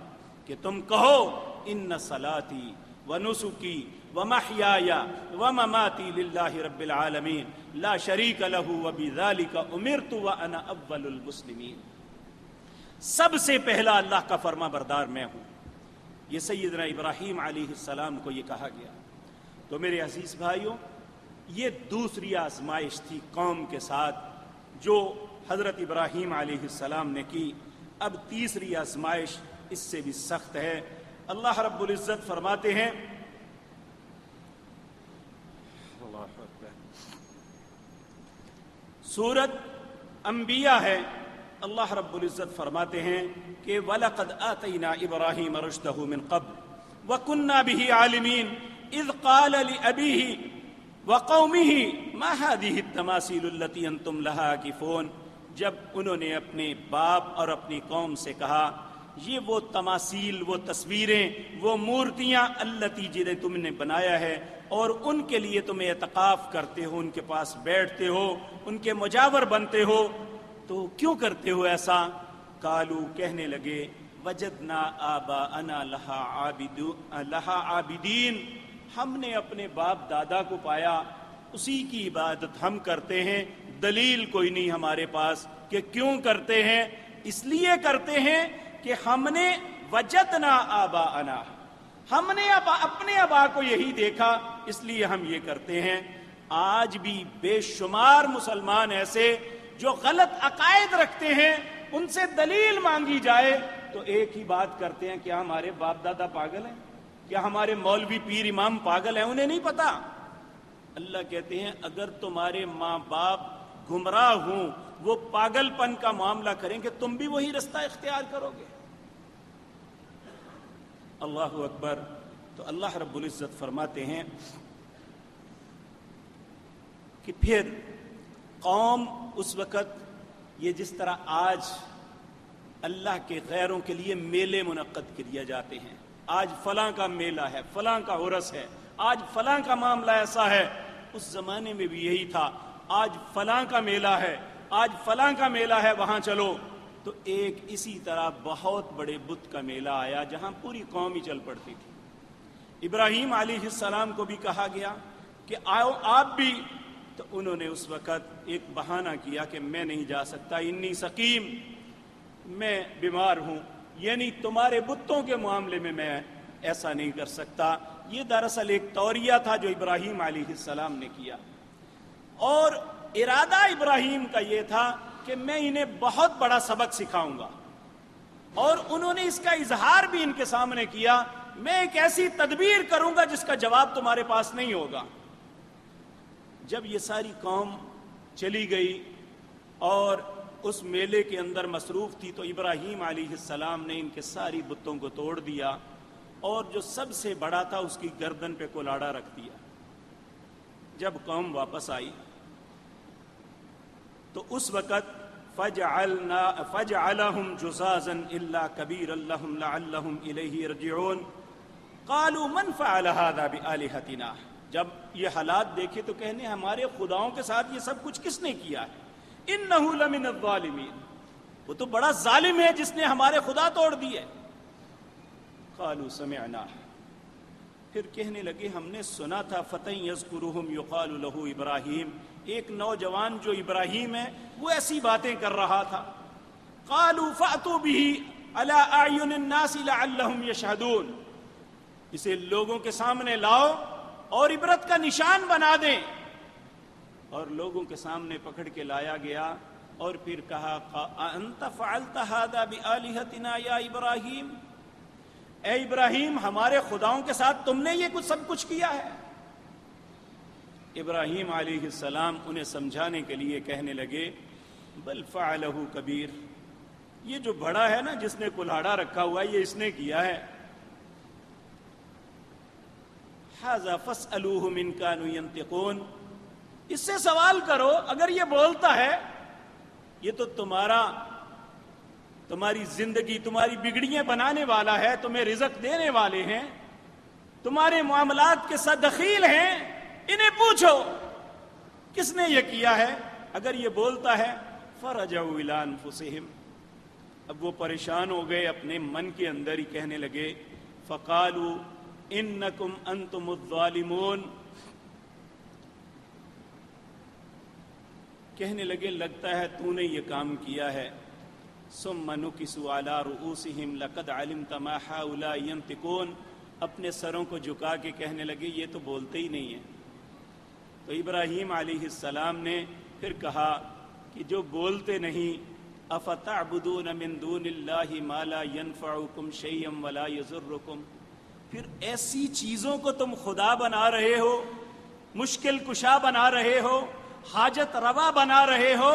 کہ تم کہو ان صلاتی ونسکی ومحیای ومماتی للہ رب العالمین لا شریک لہ وبذالک امرت وانا اول المسلمین. سب سے پہلا اللہ کا فرما بردار میں ہوں. یہ سیدنا ابراہیم علیہ السلام کو یہ کہا گیا. تو میرے عزیز بھائیوں، یہ دوسری آزمائش تھی قوم کے ساتھ جو حضرت ابراہیم علیہ السلام نے کی. اب تیسری آزمائش اس سے بھی سخت ہے. اللہ رب العزت فرماتے ہیں، سورت انبیاء ہے، اللہ رب العزت فرماتے ہیں کہ وَلَقَدْ آتَيْنَا إِبْرَاهِيمَ رُشْدَهُ مِنْ قَبْلُ وَكُنَّا بِهِ عَالِمِينَ إِذْ قَالَ لِأَبِيهِ وَقَوْمِهِ مَا هَذِهِ التَّمَاثِيلُ الَّتِي أَنْتُمْ لَهَا عَاكِفُونَ. جب انہوں نے اپنے باپ اور اپنی قوم سے کہا یہ وہ تماثیل، وہ تصویریں، وہ مورتیاں التی جنہیں تم نے بنایا ہے اور ان کے لیے تم اعتکاف کرتے ہو، ان کے پاس بیٹھتے ہو، ان کے مجاور بنتے ہو، تو کیوں کرتے ہو ایسا؟ قالو، کہنے لگے، وجدنا آباءنا لہا عابدین، ہم نے اپنے باپ دادا کو پایا اسی کی عبادت ہم کرتے ہیں. دلیل کوئی نہیں ہمارے پاس کہ کیوں کرتے ہیں. اس لیے کرتے ہیں کہ ہم نے وجدنا آباءنا، ہم نے اپنے آبا کو یہی دیکھا، اس لیے ہم یہ کرتے ہیں. آج بھی بے شمار مسلمان ایسے جو غلط عقائد رکھتے ہیں، ان سے دلیل مانگی جائے تو ایک ہی بات کرتے ہیں، کیا ہمارے باپ دادا پاگل ہیں؟ کیا ہمارے مولوی پیر امام پاگل ہیں؟ انہیں نہیں پتا. اللہ کہتے ہیں اگر تمہارے ماں باپ گمراہ ہوں، وہ پاگل پن کا معاملہ کریں کہ تم بھی وہی رستہ اختیار کرو گے. اللہ اکبر. تو اللہ رب العزت فرماتے ہیں کہ پھر قوم اس وقت، یہ جس طرح آج اللہ کے غیروں کے لیے میلے منعقد کیے جاتے ہیں، آج فلاں کا میلہ ہے، فلاں کا عرس ہے، آج فلاں کا معاملہ ایسا ہے، اس زمانے میں بھی یہی تھا. آج فلاں کا میلہ ہے، آج فلاں کا میلہ ہے، وہاں چلو. تو ایک اسی طرح بہت بڑے بت کا میلہ آیا جہاں پوری قوم ہی چل پڑتی تھی. ابراہیم علیہ السلام کو بھی کہا گیا کہ آؤ آپ بھی. تو انہوں نے اس وقت ایک بہانہ کیا کہ میں نہیں جا سکتا، انی سقیم، میں بیمار ہوں، یعنی تمہارے بتوں کے معاملے میں ایسا نہیں کر سکتا. یہ دراصل ایک طوریہ تھا جو ابراہیم علیہ السلام نے کیا، اور ارادہ ابراہیم کا یہ تھا کہ میں انہیں بہت بڑا سبق سکھاؤں گا. اور انہوں نے اس کا اظہار بھی ان کے سامنے کیا، میں ایک ایسی تدبیر کروں گا جس کا جواب تمہارے پاس نہیں ہوگا. جب یہ ساری قوم چلی گئی اور اس میلے کے اندر مصروف تھی تو ابراہیم علیہ السلام نے ان کے ساری بتوں کو توڑ دیا اور جو سب سے بڑا تھا اس کی گردن پہ کلاڑا رکھ دیا. جب قوم واپس آئی تو اس وقت فجعلهم جزازا الا كبيرا لهم لعلهم اليه يرجعون قالوا من فعل هذا بآلهتنا. جب یہ حالات دیکھے تو کہنے ہمارے خداؤں کے ساتھ یہ سب کچھ کس نے کیا ہے؟ انه لمن الظالمین، وہ تو بڑا ظالم ہے جس نے ہمارے خدا توڑ دیے. قالوا سمعنا، پھر کہنے لگے ہم نے سنا تھا فتى يذكرهم يقال له ابراہیم، ایک نوجوان جو ابراہیم ہے وہ ایسی باتیں کر رہا تھا. قالوا فأتوا به على أعين الناس لعلهم يشهدون، اسے لوگوں کے سامنے لاؤ اور عبرت کا نشان بنا دیں. اور لوگوں کے سامنے پکڑ کے لایا گیا اور پھر کہا أنت فعلت هذا بآلهتنا یا ابراہیم، اے ابراہیم ہمارے خداؤں کے ساتھ تم نے یہ سب کچھ کیا ہے. ابراہیم علیہ السلام انہیں سمجھانے کے لیے کہنے لگے بل فعلہ کبیر، یہ جو بڑا ہے نا جس نے کلہاڑا رکھا ہوا ہے یہ اس نے کیا ہے. ھذا فاسألوہ ان کانوا ینطقون، اس سے سوال کرو اگر یہ بولتا ہے. یہ تو تمہاری زندگی تمہاری بگڑیاں بنانے والا ہے، تمہیں رزق دینے والے ہیں، تمہارے معاملات کے ساتھ دخیل ہیں، انہیں پوچھو کس نے یہ کیا ہے. اگر یہ بولتا ہے فرجعوا الی انفسہم، اب وہ پریشان ہو گئے اپنے من کے اندر ہی کہنے لگے فقالوا انکم انتم الظالمون، کہنے لگے لگتا ہے تو نے یہ کام کیا ہے. ثم نکسوا علی رؤوسہم لقد علمت ما ہؤلاء ینطقون، اپنے سروں کو جھکا کے کہنے لگے یہ تو بولتے ہی نہیں ہیں. تو ابراہیم علیہ السلام نے پھر کہا کہ جو بولتے نہیں افتعبدون من دون اللہ ما لا ينفعکم شیئا ولا یضرکم، پھر ایسی چیزوں کو تم خدا بنا رہے ہو، مشکل کشا بنا رہے ہو، حاجت روا بنا رہے ہو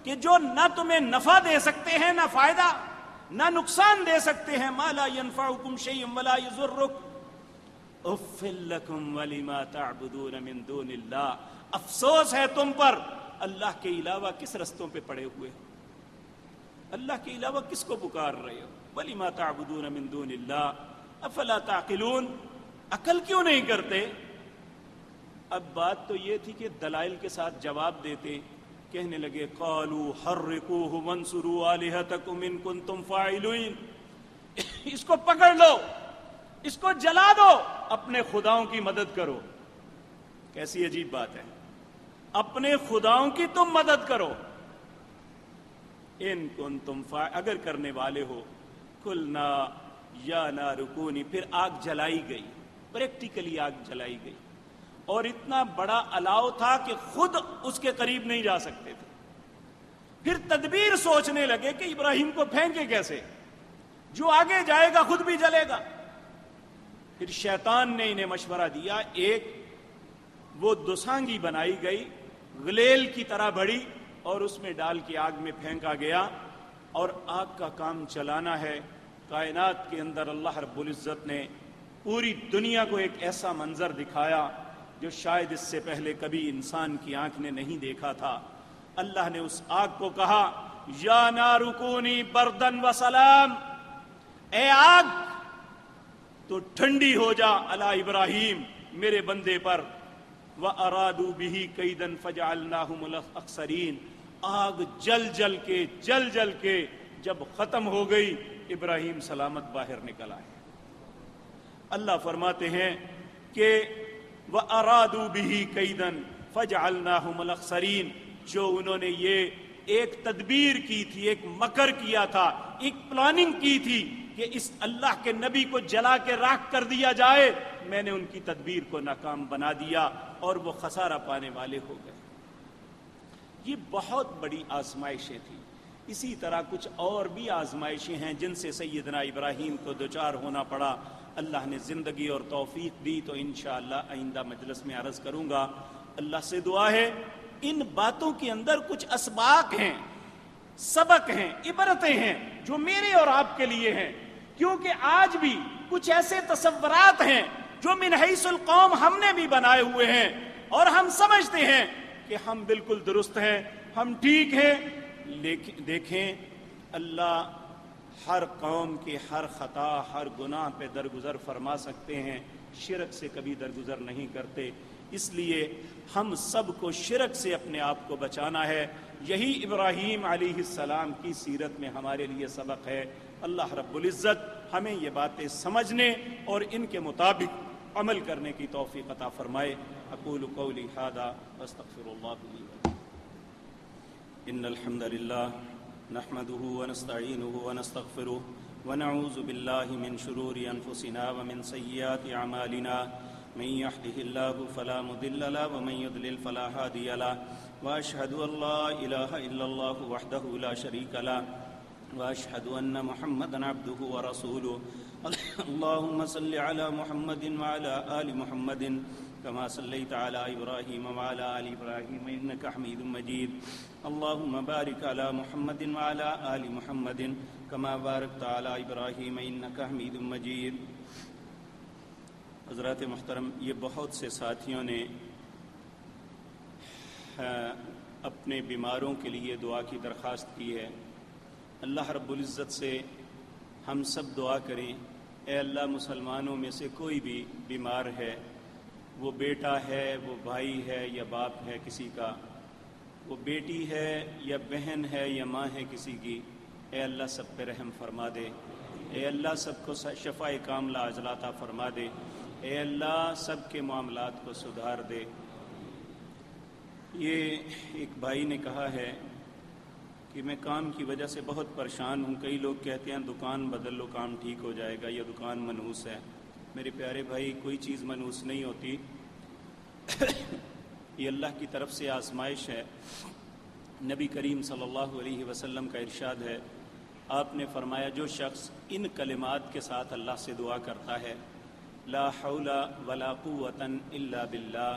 کہ جو نہ تمہیں نفع دے سکتے ہیں نہ فائدہ، نہ نقصان دے سکتے ہیں. ما لا ينفعکم شیئا ولا یضرکم اف لکم ولما تعبدون من دون اللہ، افسوس ہے تم پر، اللہ کے علاوہ کس رستوں پہ پڑے ہوئے ہو، اللہ کے علاوہ کس کو پکار رہے ہو. ولما تعبدون من دون اللہ افلا تعقلون، عقل کیوں نہیں کرتے. اب بات تو یہ تھی کہ دلائل کے ساتھ جواب دیتے. کہنے لگے قالوا حرقوه وانصروا آلهتكم ان کنتم فاعلین، اس کو پکڑ لو، اس کو جلا دو، اپنے خداؤں کی مدد کرو. کیسی عجیب بات ہے، اپنے خداؤں کی تم مدد کرو. ان کنتم اگر کرنے والے ہو. قلنا یا نار کونی، پھر آگ جلائی گئی، پریکٹیکلی آگ جلائی گئی، اور اتنا بڑا الاؤ تھا کہ خود اس کے قریب نہیں جا سکتے تھے. پھر تدبیر سوچنے لگے کہ ابراہیم کو پھینکے کیسے، جو آگے جائے گا خود بھی جلے گا. پھر شیطان نے انہیں مشورہ دیا، ایک وہ دوسانگی بنائی گئی غلیل کی طرح بڑی اور اس میں ڈال کے آگ میں پھینکا گیا، اور آگ کا کام چلانا ہے. کائنات کے اندر اللہ رب العزت نے پوری دنیا کو ایک ایسا منظر دکھایا جو شاید اس سے پہلے کبھی انسان کی آنکھ نے نہیں دیکھا تھا. اللہ نے اس آگ کو کہا یا نار کونی بردن و سلام، اے آگ تو ٹھنڈی ہو جا علی ابراہیم میرے بندے پر. وَأَرَادُوا بِهِ كَيْدًا فَجَعَلْنَاهُمُ الْأَخْسَرِينَ، آگ جل جل کے جب ختم ہو گئی ابراہیم سلامت باہر نکل آئے. اللہ فرماتے ہیں کہ وَأَرَادُوا بِهِ كَيْدًا فَجَعَلْنَاهُمُ الْأَخْسَرِينَ، جو انہوں نے یہ ایک تدبیر کی تھی، ایک مکر کیا تھا، ایک پلاننگ کی تھی کہ اس اللہ کے نبی کو جلا کے راکھ کر دیا جائے، میں نے ان کی تدبیر کو ناکام بنا دیا اور وہ خسارہ پانے والے ہو گئے. یہ بہت بڑی آزمائشیں تھیں. اسی طرح کچھ اور بھی آزمائشیں ہیں جن سے سیدنا ابراہیم کو دوچار ہونا پڑا. اللہ نے زندگی اور توفیق دی تو انشاءاللہ آئندہ مجلس میں عرض کروں گا. اللہ سے دعا ہے ان باتوں کے اندر کچھ اسباق ہیں، سبق ہیں، عبرتیں ہیں جو میرے اور آپ کے لیے ہیں، کیونکہ آج بھی کچھ ایسے تصورات ہیں جو من حیث القوم ہم نے بھی بنائے ہوئے ہیں، اور ہم سمجھتے ہیں کہ ہم بالکل درست ہیں، ہم ٹھیک ہیں، لیکن دیکھیں اللہ ہر قوم کے ہر خطا ہر گناہ پہ درگزر فرما سکتے ہیں، شرک سے کبھی درگزر نہیں کرتے۔ اس لیے ہم سب کو شرک سے اپنے آپ کو بچانا ہے۔ یہی ابراہیم علیہ السلام کی سیرت میں ہمارے لیے سبق ہے۔ اللہ رب العزت ہمیں یہ باتیں سمجھنے اور ان کے مطابق عمل کرنے کی توفیق عطا فرمائے۔ اقول قولی ھذا واستغفر اللہ لی ولکم۔ ان الحمد للہ نحمده ونستعینه ونستغفره ونعوذ باللہ من شرور انفسنا ومن سیئات اعمالنا من يهده الله فلا مضل له ومن يضلل فلا هادي له واشهد ان لا اله الا الله وحده لا شريك له واشهد ان محمدا عبده ورسوله اللهم صل على محمد وعلى ال محمد كما صليت على ابراهيم وعلى ال ابراهيم انك حميد مجيد اللهم بارك على محمد وعلى ال محمد كما باركت على ابراهيم انك حميد مجيد۔ حضرات محترم، یہ بہت سے ساتھیوں نے اپنے بیماروں کے لیے دعا کی درخواست کی ہے۔ اللہ رب العزت سے ہم سب دعا کریں، اے اللہ مسلمانوں میں سے کوئی بھی بیمار ہے، وہ بیٹا ہے، وہ بھائی ہے یا باپ ہے کسی کا، وہ بیٹی ہے یا بہن ہے یا ماں ہے کسی کی، اے اللہ سب پہ رحم فرما دے، اے اللہ سب کو شفائے کاملہ عاجلہ عطا فرما دے، اے اللہ سب کے معاملات کو سدھار دے۔ یہ ایک بھائی نے کہا ہے کہ میں کام کی وجہ سے بہت پریشان ہوں، کئی لوگ کہتے ہیں دکان بدل لو کام ٹھیک ہو جائے گا، یہ دکان منحوس ہے۔ میرے پیارے بھائی، کوئی چیز منحوس نہیں ہوتی، یہ اللہ کی طرف سے آزمائش ہے۔ نبی کریم صلی اللہ علیہ وسلم کا ارشاد ہے، آپ نے فرمایا جو شخص ان کلمات کے ساتھ اللہ سے دعا کرتا ہے، لا حول ولا قوة الا باللہ،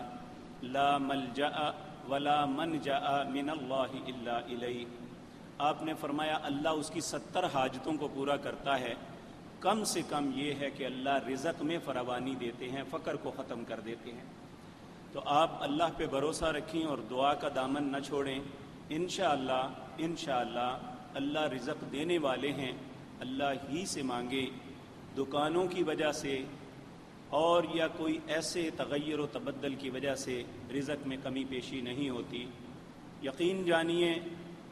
لا ملجأ ولا منجأ من اللہ الا الیہ، آپ نے فرمایا اللہ اس کی 70 حاجتوں کو پورا کرتا ہے، کم سے کم یہ ہے کہ اللہ رزق میں فراوانی دیتے ہیں، فقر کو ختم کر دیتے ہیں۔ تو آپ اللہ پہ بھروسہ رکھیں اور دعا کا دامن نہ چھوڑیں، انشاءاللہ اللہ رزق دینے والے ہیں۔ اللہ ہی سے مانگے، دکانوں کی وجہ سے اور یا کوئی ایسے تغیر و تبدل کی وجہ سے رزق میں کمی پیشی نہیں ہوتی۔ یقین جانیے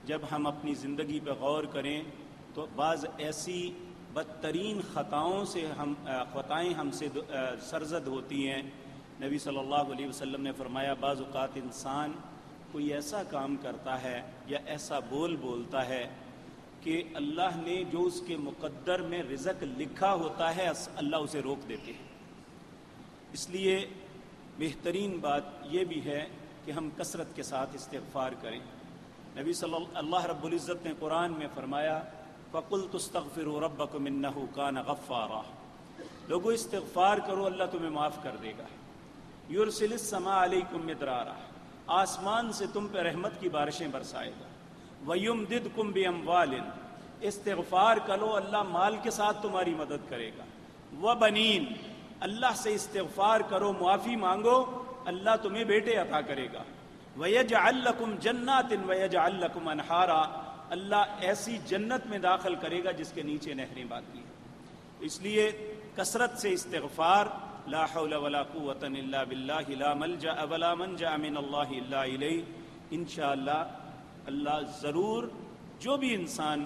جب ہم اپنی زندگی پہ غور کریں تو بعض ایسی بدترین خطائیں ہم سے سرزد ہوتی ہیں۔ نبی صلی اللہ علیہ وسلم نے فرمایا بعض اوقات انسان کوئی ایسا کام کرتا ہے یا ایسا بولتا ہے کہ اللہ نے جو اس کے مقدر میں رزق لکھا ہوتا ہے اللہ اسے روک دیتے ہیں۔ اس لیے بہترین بات یہ بھی ہے کہ ہم کثرت کے ساتھ استغفار کریں۔ نبی اللہ رب العزت نے قرآن میں فرمایا فَقُلْتُ اسْتَغْفِرُوا رَبَّكُمْ إِنَّهُ كَانَ غَفَّارًا، لوگو استغفار کرو اللہ تمہیں معاف کر دے گا۔ يُرْسِلِ السَّمَاءَ عَلَيْكُمْ مِدْرَارًا، آسمان سے تم پہ رحمت کی بارشیں برسائے گا۔ وَيُمْدِدْكُمْ بِأَمْوَالٍ، استغفار کرو اللہ مال کے ساتھ تمہاری مدد کرے گا۔ وَبَنِينَ، اللہ سے استغفار کرو معافی مانگو اللہ تمہیں بیٹے عطا کرے گا۔ وَيَجْعَلْ لَكُمْ جَنَّاتٍ وَيَجْعَلْ لَكُمْ أَنْهَارًا، اللہ ایسی جنت میں داخل کرے گا جس کے نیچے نہریں بہتی ہیں۔ اس لیے کثرت سے استغفار، لا حول ولا قوة الا باللہ، لا ملجأ ولا منجأ من اللہ الا الیہ۔ انشاءاللہ اللہ ضرور جو بھی انسان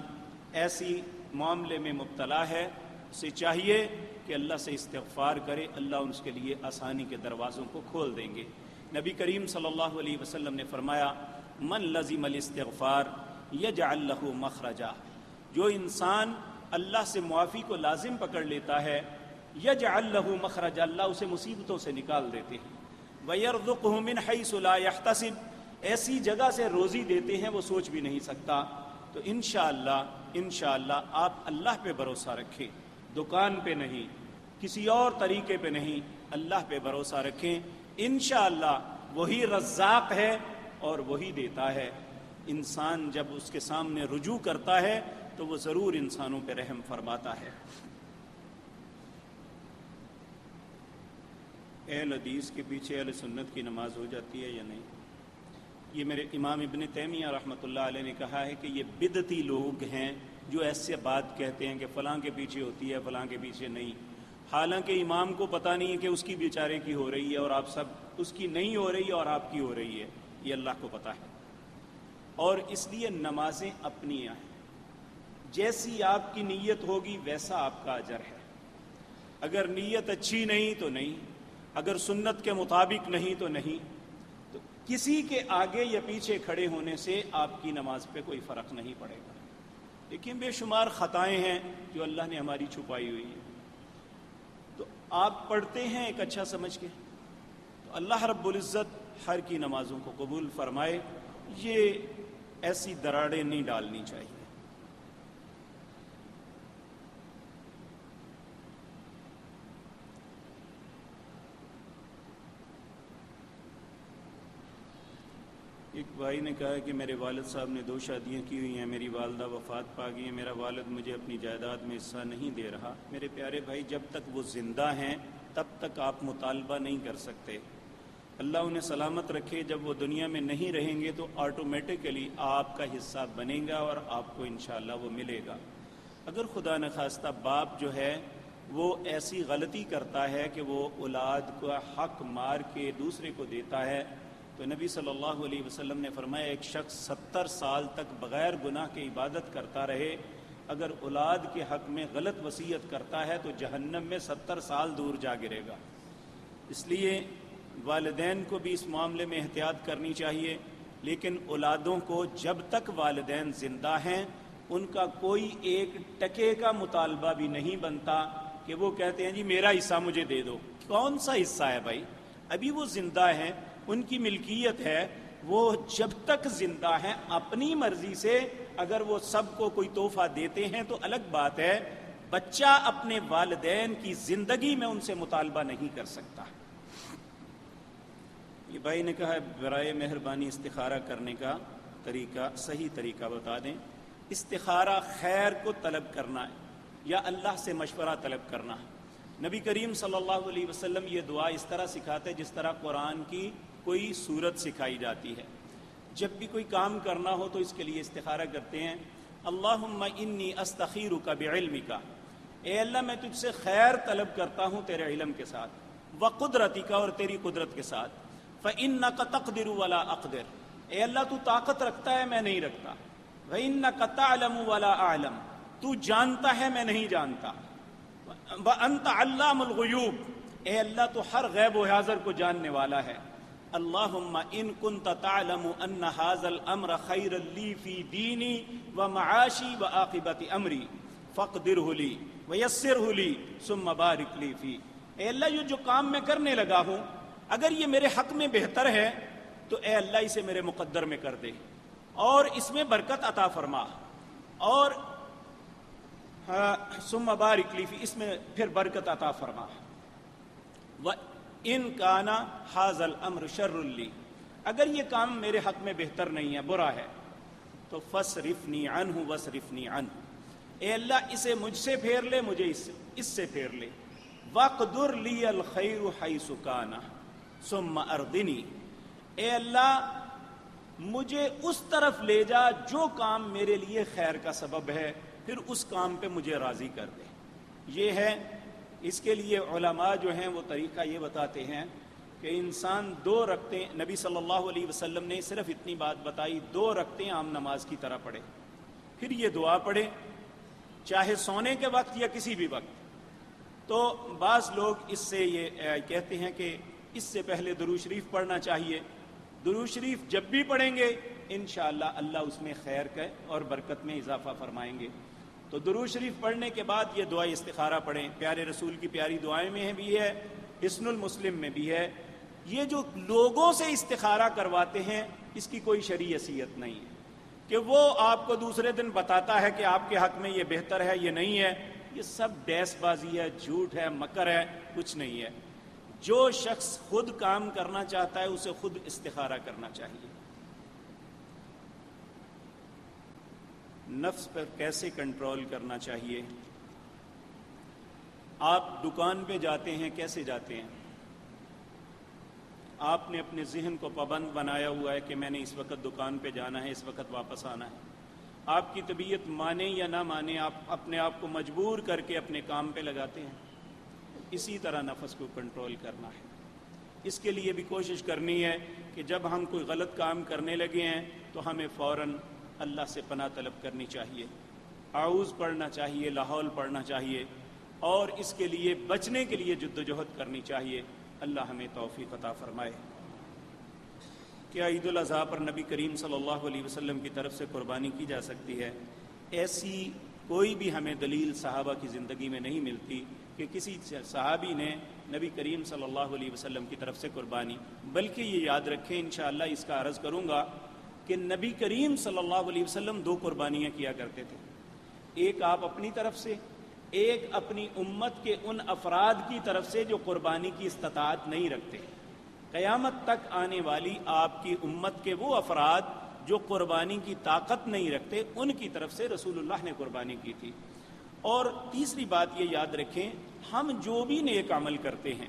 ایسی معاملے میں مبتلا ہے اسے چاہیے کہ اللہ سے استغفار کرے، اللہ اس کے لیے آسانی کے دروازوں کو کھول دیں گے۔ نبی کریم صلی اللہ علیہ وسلم نے فرمایا من لزم الاستغفار یجعل لہ مخرجا، جو انسان اللہ سے معافی کو لازم پکڑ لیتا ہے یجعل لہ مخرجا، اللہ اسے مصیبتوں سے نکال دیتے ہیں۔ ویرزقہ من حیث لا یحتسب، ایسی جگہ سے روزی دیتے ہیں وہ سوچ بھی نہیں سکتا۔ تو انشاءاللہ آپ اللہ پہ بھروسہ رکھیں، دکان پہ نہیں، کسی اور طریقے پہ نہیں، اللہ پہ بھروسہ رکھیں۔ انشاءاللہ وہی رزاق ہے اور وہی دیتا ہے۔ انسان جب اس کے سامنے رجوع کرتا ہے تو وہ ضرور انسانوں پہ رحم فرماتا ہے۔ اہل حدیث کے پیچھے اہل سنت کی نماز ہو جاتی ہے یا نہیں؟ یہ میرے امام ابن تیمیہ رحمۃ اللہ علیہ نے کہا ہے کہ یہ بدعتی لوگ ہیں جو ایسے بات کہتے ہیں کہ فلاں کے پیچھے ہوتی ہے فلاں کے پیچھے نہیں، حالانکہ امام کو پتہ نہیں ہے کہ اس کی بیچارے کی ہو رہی ہے اور آپ سب اس کی نہیں ہو رہی ہے اور آپ کی ہو رہی ہے، یہ اللہ کو پتہ ہے۔ اور اس لیے نمازیں اپنی ہیں، جیسی آپ کی نیت ہوگی ویسا آپ کا اجر ہے۔ اگر نیت اچھی نہیں تو نہیں، اگر سنت کے مطابق نہیں تو نہیں، تو کسی کے آگے یا پیچھے کھڑے ہونے سے آپ کی نماز پہ کوئی فرق نہیں پڑے گا۔ لیکن بے شمار خطائیں ہیں جو اللہ نے ہماری چھپائی ہوئی ہیں، تو آپ پڑھتے ہیں ایک اچھا سمجھ کے، تو اللہ رب العزت ہر کی نمازوں کو قبول فرمائے۔ یہ ایسی دراڑیں نہیں ڈالنی چاہیے۔ ایک بھائی نے کہا کہ میرے والد صاحب نے 2 شادیاں کی ہوئی ہیں، میری والدہ وفات پا گئی ہیں، میرا والد مجھے اپنی جائیداد میں حصہ نہیں دے رہا۔ میرے پیارے بھائی، جب تک وہ زندہ ہیں تب تک آپ مطالبہ نہیں کر سکتے۔ اللہ انہیں سلامت رکھے، جب وہ دنیا میں نہیں رہیں گے تو آٹومیٹکلی آپ کا حصہ بنے گا اور آپ کو انشاءاللہ وہ ملے گا۔ اگر خدا نخواستہ باپ جو ہے وہ ایسی غلطی کرتا ہے کہ وہ اولاد کا حق مار کے دوسرے کو دیتا ہے، تو نبی صلی اللہ علیہ وسلم نے فرمایا ایک شخص 70 سال تک بغیر گناہ کے عبادت کرتا رہے، اگر اولاد کے حق میں غلط وصیت کرتا ہے تو جہنم میں 70 سال دور جا گرے گا۔ اس لیے والدین کو بھی اس معاملے میں احتیاط کرنی چاہیے، لیکن اولادوں کو جب تک والدین زندہ ہیں ان کا کوئی ایک ٹکے کا مطالبہ بھی نہیں بنتا کہ وہ کہتے ہیں جی میرا حصہ مجھے دے دو۔ کون سا حصہ ہے بھائی؟ ابھی وہ زندہ ہیں، ان کی ملکیت ہے، وہ جب تک زندہ ہیں اپنی مرضی سے اگر وہ سب کو کوئی تحفہ دیتے ہیں تو الگ بات ہے، بچہ اپنے والدین کی زندگی میں ان سے مطالبہ نہیں کر سکتا۔ یہ بھائی نے کہا برائے مہربانی استخارہ کرنے کا طریقہ، صحیح طریقہ بتا دیں۔ استخارہ خیر کو طلب کرنا ہے یا اللہ سے مشورہ طلب کرنا۔ نبی کریم صلی اللہ علیہ وسلم یہ دعا اس طرح سکھاتے جس طرح قرآن کی کوئی صورت سکھائی جاتی ہے۔ جب بھی کوئی کام کرنا ہو تو اس کے لیے استخارہ کرتے ہیں، اللہم انی استخیرک بعلمک، اے اللہ میں تجھ سے خیر طلب کرتا ہوں تیرے علم کے ساتھ، وقدرتک، اور تیری قدرت کے ساتھ، فإنک تقدر ولا اقدر، اے اللہ تو طاقت رکھتا ہے میں نہیں رکھتا، وإنک تعلم ولا اعلم، تو جانتا ہے میں نہیں جانتا، وانت علام الغیوب، اے اللہ تو ہر غیب و حاضر کو جاننے والا ہے، اللہم ان کنت تعلم ان ھذا الامر خیر لی فی دینی ومعاشی وعاقبت امری فاقدرہ لی ویسرہ لی ثم بارک لی فی، اے اللہ یہ جو کام میں کرنے لگا ہوں اگر یہ میرے حق میں بہتر ہے تو اے اللہ اسے میرے مقدر میں کر دے اور اس میں برکت عطا فرما، اور ثم بارک لی فی، اس میں پھر برکت عطا فرما، وَإِن كَانَ هَذَا الْأَمْرُ شَرٌّ لِّي، اگر یہ کام میرے حق میں بہتر نہیں ہے، برا ہے، تو فَاصْرِفْنِي عَنْهُ وَاصْرِفْنِي عَنْهُ، اے اللہ اسے مجھ سے پھیر لے، مجھے اس سے پھیر لے، وَاقْدُرْ لِيَ الْخَيْرُ حَيْثُ كَانَ ثُمَّ أَرْضِنِي، اے اللہ مجھے اس طرف لے جا جو کام میرے لیے خیر کا سبب ہے، پھر اس کام پہ مجھے راضی کر دے۔ یہ ہے، اس کے لیے علماء جو ہیں وہ طریقہ یہ بتاتے ہیں کہ انسان 2 رکعتیں، نبی صلی اللہ علیہ وسلم نے صرف اتنی بات بتائی، 2 رکعتیں عام نماز کی طرح پڑھے، پھر یہ دعا پڑھے چاہے سونے کے وقت یا کسی بھی وقت۔ تو بعض لوگ اس سے یہ کہتے ہیں کہ اس سے پہلے درود شریف پڑھنا چاہیے، درود شریف جب بھی پڑھیں گے انشاءاللہ اللہ اس میں خیر کا اور برکت میں اضافہ فرمائیں گے۔ تو درود شریف پڑھنے کے بعد یہ دعا استخارہ پڑھیں، پیارے رسول کی پیاری دعائیں میں بھی ہے، حسن المسلم میں بھی ہے۔ یہ جو لوگوں سے استخارہ کرواتے ہیں اس کی کوئی شرعی حیثیت نہیں ہے کہ وہ آپ کو دوسرے دن بتاتا ہے کہ آپ کے حق میں یہ بہتر ہے یہ نہیں ہے، یہ سب ڈیس بازی ہے، جھوٹ ہے، مکر ہے، کچھ نہیں ہے۔ جو شخص خود کام کرنا چاہتا ہے اسے خود استخارہ کرنا چاہیے۔ نفس پر کیسے کنٹرول کرنا چاہیے؟ آپ دکان پہ جاتے ہیں، کیسے جاتے ہیں؟ آپ نے اپنے ذہن کو پابند بنایا ہوا ہے کہ میں نے اس وقت دکان پہ جانا ہے، اس وقت واپس آنا ہے، آپ کی طبیعت مانے یا نہ مانے آپ اپنے آپ کو مجبور کر کے اپنے کام پہ لگاتے ہیں. اسی طرح نفس کو کنٹرول کرنا ہے. اس کے لیے بھی کوشش کرنی ہے کہ جب ہم کوئی غلط کام کرنے لگے ہیں تو ہمیں فوراً اللہ سے پناہ طلب کرنی چاہیے، اعوذ پڑھنا چاہیے، لا حول پڑھنا چاہیے، اور اس کے لیے بچنے کے لیے جدوجہد کرنی چاہیے. اللہ ہمیں توفیق عطا فرمائے. کیا عید الاضحیٰ پر نبی کریم صلی اللہ علیہ وسلم کی طرف سے قربانی کی جا سکتی ہے؟ ایسی کوئی بھی ہمیں دلیل صحابہ کی زندگی میں نہیں ملتی کہ کسی صحابی نے نبی کریم صلی اللہ علیہ وسلم کی طرف سے قربانی. بلکہ یہ یاد رکھیں، انشاءاللہ اس کا عرض کروں گا کہ نبی کریم صلی اللہ علیہ وسلم 2 قربانیاں کیا کرتے تھے. ایک آپ اپنی طرف سے، ایک اپنی امت کے ان افراد کی طرف سے جو قربانی کی استطاعت نہیں رکھتے. قیامت تک آنے والی آپ کی امت کے وہ افراد جو قربانی کی طاقت نہیں رکھتے، ان کی طرف سے رسول اللہ نے قربانی کی تھی. اور تیسری بات یہ یاد رکھیں، ہم جو بھی نیک عمل کرتے ہیں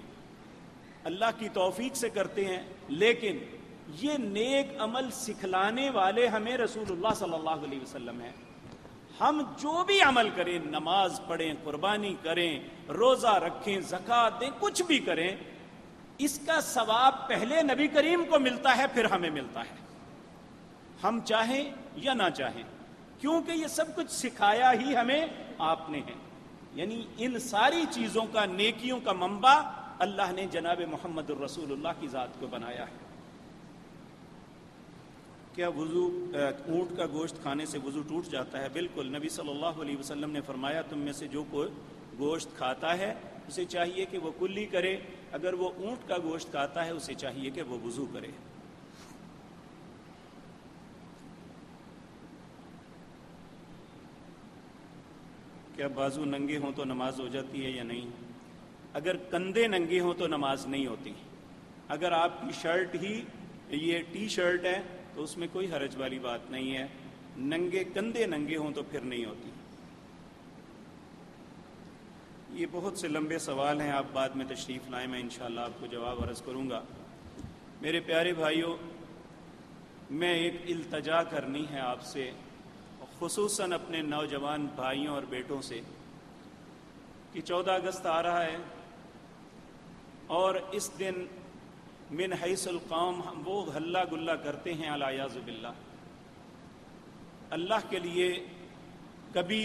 اللہ کی توفیق سے کرتے ہیں، لیکن یہ نیک عمل سکھلانے والے ہمیں رسول اللہ صلی اللہ علیہ وسلم ہیں. ہم جو بھی عمل کریں، نماز پڑھیں، قربانی کریں، روزہ رکھیں، زکوٰۃ دیں، کچھ بھی کریں، اس کا ثواب پہلے نبی کریم کو ملتا ہے، پھر ہمیں ملتا ہے، ہم چاہیں یا نہ چاہیں، کیونکہ یہ سب کچھ سکھایا ہی ہمیں آپ نے ہے. یعنی ان ساری چیزوں کا، نیکیوں کا منبع اللہ نے جناب محمد الرسول اللہ کی ذات کو بنایا ہے. کیا وضو اونٹ کا گوشت کھانے سے وضو ٹوٹ جاتا ہے؟ بالکل. نبی صلی اللہ علیہ وسلم نے فرمایا تم میں سے جو کوئی گوشت کھاتا ہے اسے چاہیے کہ وہ کلی کرے، اگر وہ اونٹ کا گوشت کھاتا ہے اسے چاہیے کہ وہ وضو کرے. کیا بازو ننگے ہوں تو نماز ہو جاتی ہے یا نہیں؟ اگر کندھے ننگے ہوں تو نماز نہیں ہوتی. اگر آپ کی شرٹ ہی یہ ٹی شرٹ ہے تو اس میں کوئی حرج والی بات نہیں ہے. ننگے کندھے ننگے ہوں تو پھر نہیں ہوتی. یہ بہت سے لمبے سوال ہیں، آپ بعد میں تشریف لائیں، میں انشاءاللہ آپ کو جواب عرض کروں گا. میرے پیارے بھائیوں، میں ایک التجا کرنی ہے آپ سے، خصوصاً اپنے نوجوان بھائیوں اور بیٹوں سے، کہ 14 اگست آ رہا ہے اور اس دن من حیث القوم ہم وہ ہلہ گلہ کرتے ہیں الیاذ باللہ. اللہ کے لیے کبھی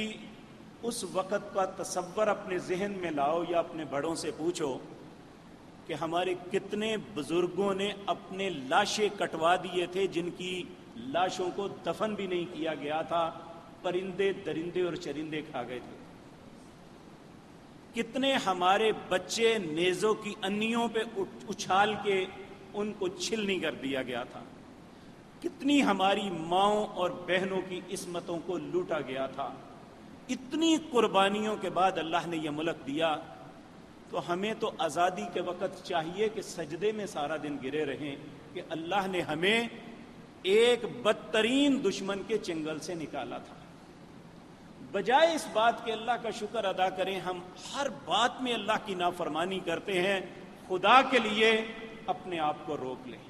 اس وقت کا تصور اپنے ذہن میں لاؤ یا اپنے بڑوں سے پوچھو کہ ہمارے کتنے بزرگوں نے اپنے لاشیں کٹوا دیے تھے جن کی لاشوں کو دفن بھی نہیں کیا گیا تھا، پرندے درندے اور چرندے کھا گئے تھے. کتنے ہمارے بچے نیزوں کی انیوں پہ اچھال کے ان کو چھلنی کر دیا گیا تھا. کتنی ہماری ماؤں اور بہنوں کی عصمتوں کو لوٹا گیا تھا. اتنی قربانیوں کے بعد اللہ نے یہ ملک دیا، تو ہمیں تو آزادی کے وقت چاہیے کہ سجدے میں سارا دن گرے رہیں کہ اللہ نے ہمیں ایک بدترین دشمن کے چنگل سے نکالا تھا. بجائے اس بات کے اللہ کا شکر ادا کریں، ہم ہر بات میں اللہ کی نافرمانی کرتے ہیں. خدا کے لیے اپنے آپ کو روک لیں،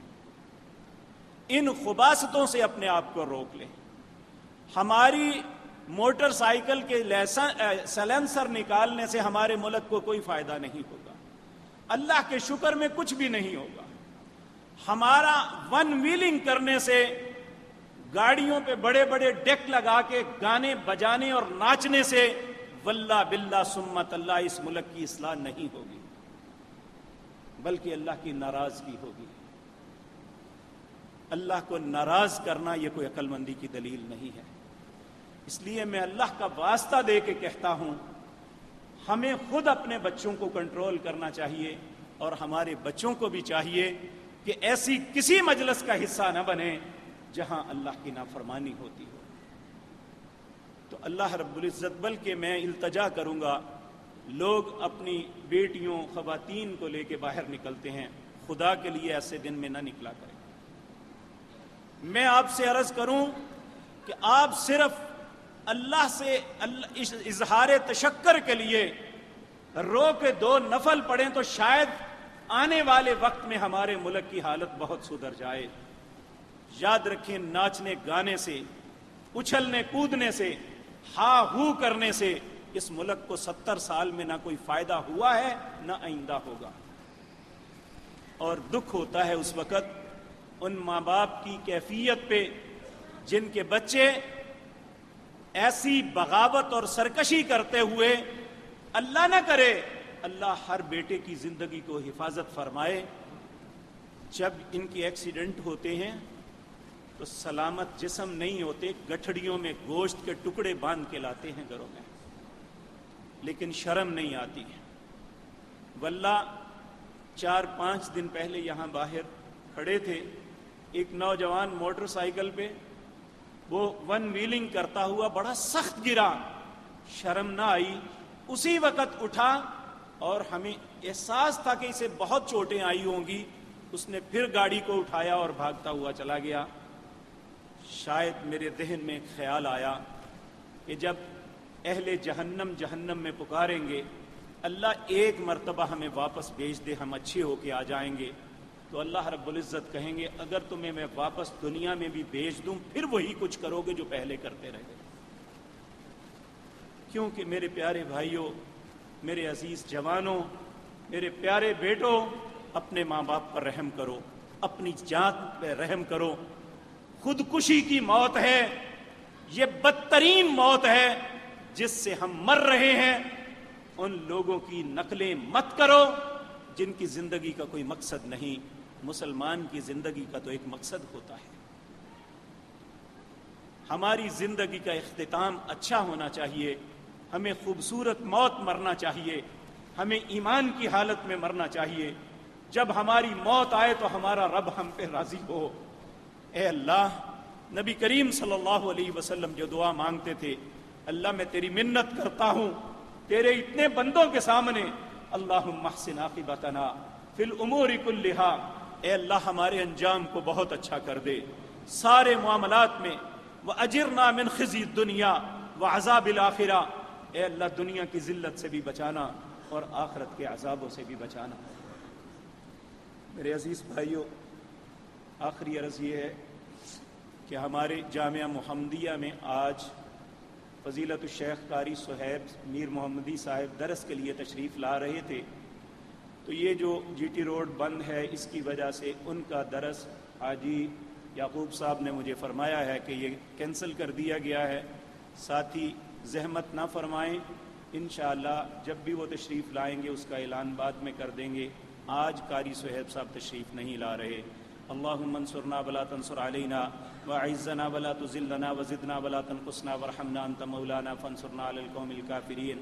ان خباثتوں سے اپنے آپ کو روک لیں. ہماری موٹر سائیکل کے سیلنسر نکالنے سے ہمارے ملک کو کوئی فائدہ نہیں ہوگا، اللہ کے شکر میں کچھ بھی نہیں ہوگا. ہمارا ون ویلنگ کرنے سے، گاڑیوں پہ بڑے بڑے ڈیک لگا کے گانے بجانے اور ناچنے سے واللہ باللہ سمت اللہ اس ملک کی اصلاح نہیں ہوگی، بلکہ اللہ کی ناراضگی ہوگی. اللہ کو ناراض کرنا یہ کوئی عقل مندی کی دلیل نہیں ہے. اس لیے میں اللہ کا واسطہ دے کے کہتا ہوں، ہمیں خود اپنے بچوں کو کنٹرول کرنا چاہیے، اور ہمارے بچوں کو بھی چاہیے کہ ایسی کسی مجلس کا حصہ نہ بنے جہاں اللہ کی نافرمانی ہوتی ہو. تو اللہ رب العزت، بلکہ میں التجا کروں گا، لوگ اپنی بیٹیوں خواتین کو لے کے باہر نکلتے ہیں، خدا کے لیے ایسے دن میں نہ نکلا کریں. میں آپ سے عرض کروں کہ آپ صرف اللہ سے اظہار تشکر کے لیے رو کے 2 نفل پڑھیں تو شاید آنے والے وقت میں ہمارے ملک کی حالت بہت سدھر جائے۔ یاد رکھیں، ناچنے گانے سے، اچھلنے کودنے سے، ہا ہو کرنے سے اس ملک کو 70 سال میں نہ کوئی فائدہ ہوا ہے نہ آئندہ ہوگا۔ اور دکھ ہوتا ہے اس وقت ان ماں باپ کی کیفیت پہ جن کے بچے ایسی بغاوت اور سرکشی کرتے ہوئے، اللہ نہ کرے، اللہ ہر بیٹے کی زندگی کو حفاظت فرمائے، جب ان کے ایکسیڈنٹ ہوتے ہیں تو سلامت جسم نہیں ہوتے، گٹھڑیوں میں گوشت کے ٹکڑے باندھ کے لاتے ہیں گھروں میں، لیکن شرم نہیں آتی۔ واللہ 4-5 دن پہلے یہاں باہر کھڑے تھے، ایک نوجوان موٹر سائیکل پہ وہ ون ویلنگ کرتا ہوا بڑا سخت گرا، شرم نہ آئی، اسی وقت اٹھا اور ہمیں احساس تھا کہ اسے بہت چوٹیں آئی ہوں گی، اس نے پھر گاڑی کو اٹھایا اور بھاگتا ہوا چلا گیا۔ شاید میرے ذہن میں ایک خیال آیا کہ جب اہل جہنم میں پکاریں گے، اللہ ایک مرتبہ ہمیں واپس بھیج دے، ہم اچھے ہو کے آ جائیں گے، تو اللہ رب العزت کہیں گے اگر تمہیں میں واپس دنیا میں بھی بھیج دوں پھر وہی کچھ کرو گے جو پہلے کرتے رہے۔ کیونکہ میرے پیارے بھائیوں، میرے عزیز جوانوں، میرے پیارے بیٹوں، اپنے ماں باپ پر رحم کرو، اپنی جان پہ رحم کرو۔ خودکشی کی موت ہے، یہ بدترین موت ہے جس سے ہم مر رہے ہیں۔ ان لوگوں کی نقلیں مت کرو جن کی زندگی کا کوئی مقصد نہیں۔ مسلمان کی زندگی کا تو ایک مقصد ہوتا ہے۔ ہماری زندگی کا اختتام اچھا ہونا چاہیے، ہمیں خوبصورت موت مرنا چاہیے، ہمیں ایمان کی حالت میں مرنا چاہیے۔ جب ہماری موت آئے تو ہمارا رب ہم پہ راضی ہو۔ اے اللہ، نبی کریم صلی اللہ علیہ وسلم جو دعا مانگتے تھے، اللہ میں تیری منت کرتا ہوں تیرے اتنے بندوں کے سامنے، اللہم احسن عاقبتنا فی الامور کلہا، اے اللہ ہمارے انجام کو بہت اچھا کر دے سارے معاملات میں، وَأَجِرْنَا مِنْ خِزْيِ الدُّنْيَا وَعَذَابِ الْآخِرَةِ، اے اللہ دنیا کی ذلت سے بھی بچانا اور آخرت کے عذابوں سے بھی بچانا۔ میرے عزیز بھائیوں، آخری عرض یہ ہے کہ ہمارے جامعہ محمدیہ میں آج فضیلت الشیخ قاری صہیب میر محمدی صاحب درس کے لیے تشریف لا رہے تھے، تو یہ جو جی ٹی روڈ بند ہے اس کی وجہ سے ان کا درس حاجی یعقوب صاحب نے مجھے فرمایا ہے کہ یہ کینسل کر دیا گیا ہے۔ ساتھی زحمت نہ فرمائیں، انشاءاللہ جب بھی وہ تشریف لائیں گے اس کا اعلان بعد میں کر دیں گے۔ آج قاری صہیب صاحب تشریف نہیں لا رہے۔ اللہم انصرنا ولا تنصر علینا وعزنا ولا تذلنا وزدنا ولا تنقصنا وارحمنا انت مولانا فانصرنا علی القوم الکافرین۔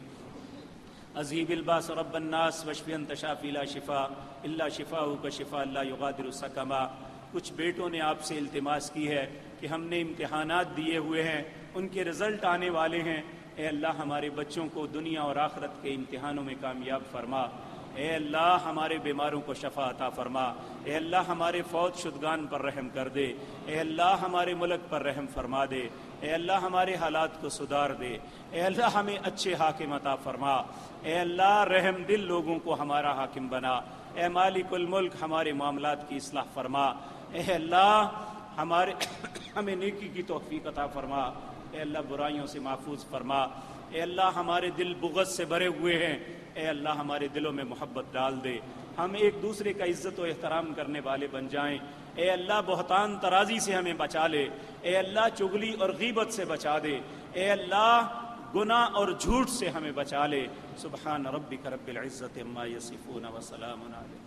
اذهب الباس رب الناس واشف انت شافی لا شفاء الا شفاؤک شفاء لا یغادر سقما۔ کچھ بیٹوں نے آپ سے التماس کی ہے کہ ہم نے امتحانات دیے ہوئے ہیں، ان کے رزلٹ آنے والے ہیں، اے اللہ ہمارے بچوں کو دنیا اور آخرت کے امتحانوں میں کامیاب فرما۔ اے اللہ ہمارے بیماروں کو شفا عطا فرما۔ اے اللہ ہمارے فوت شدگان پر رحم کر دے۔ اے اللہ ہمارے ملک پر رحم فرما دے۔ اے اللہ ہمارے حالات کو سدھار دے۔ اے اللہ ہمیں اچھے حاکم عطا فرما۔ اے اللہ رحم دل لوگوں کو ہمارا حاکم بنا۔ اے مالک الملک ہمارے معاملات کی اصلاح فرما۔ اے اللہ ہمیں نیکی کی توفیق عطا فرما۔ اے اللہ برائیوں سے محفوظ فرما۔ اے اللہ ہمارے دل بغض سے بھرے ہوئے ہیں، اے اللہ ہمارے دلوں میں محبت ڈال دے، ہم ایک دوسرے کا عزت و احترام کرنے والے بن جائیں۔ اے اللہ بہتان ترازی سے ہمیں بچا لے، اے اللہ چغلی اور غیبت سے بچا دے، اے اللہ گناہ اور جھوٹ سے ہمیں بچا لے۔ سبحان ربک رب العزت عما یصفون وسلام علیہ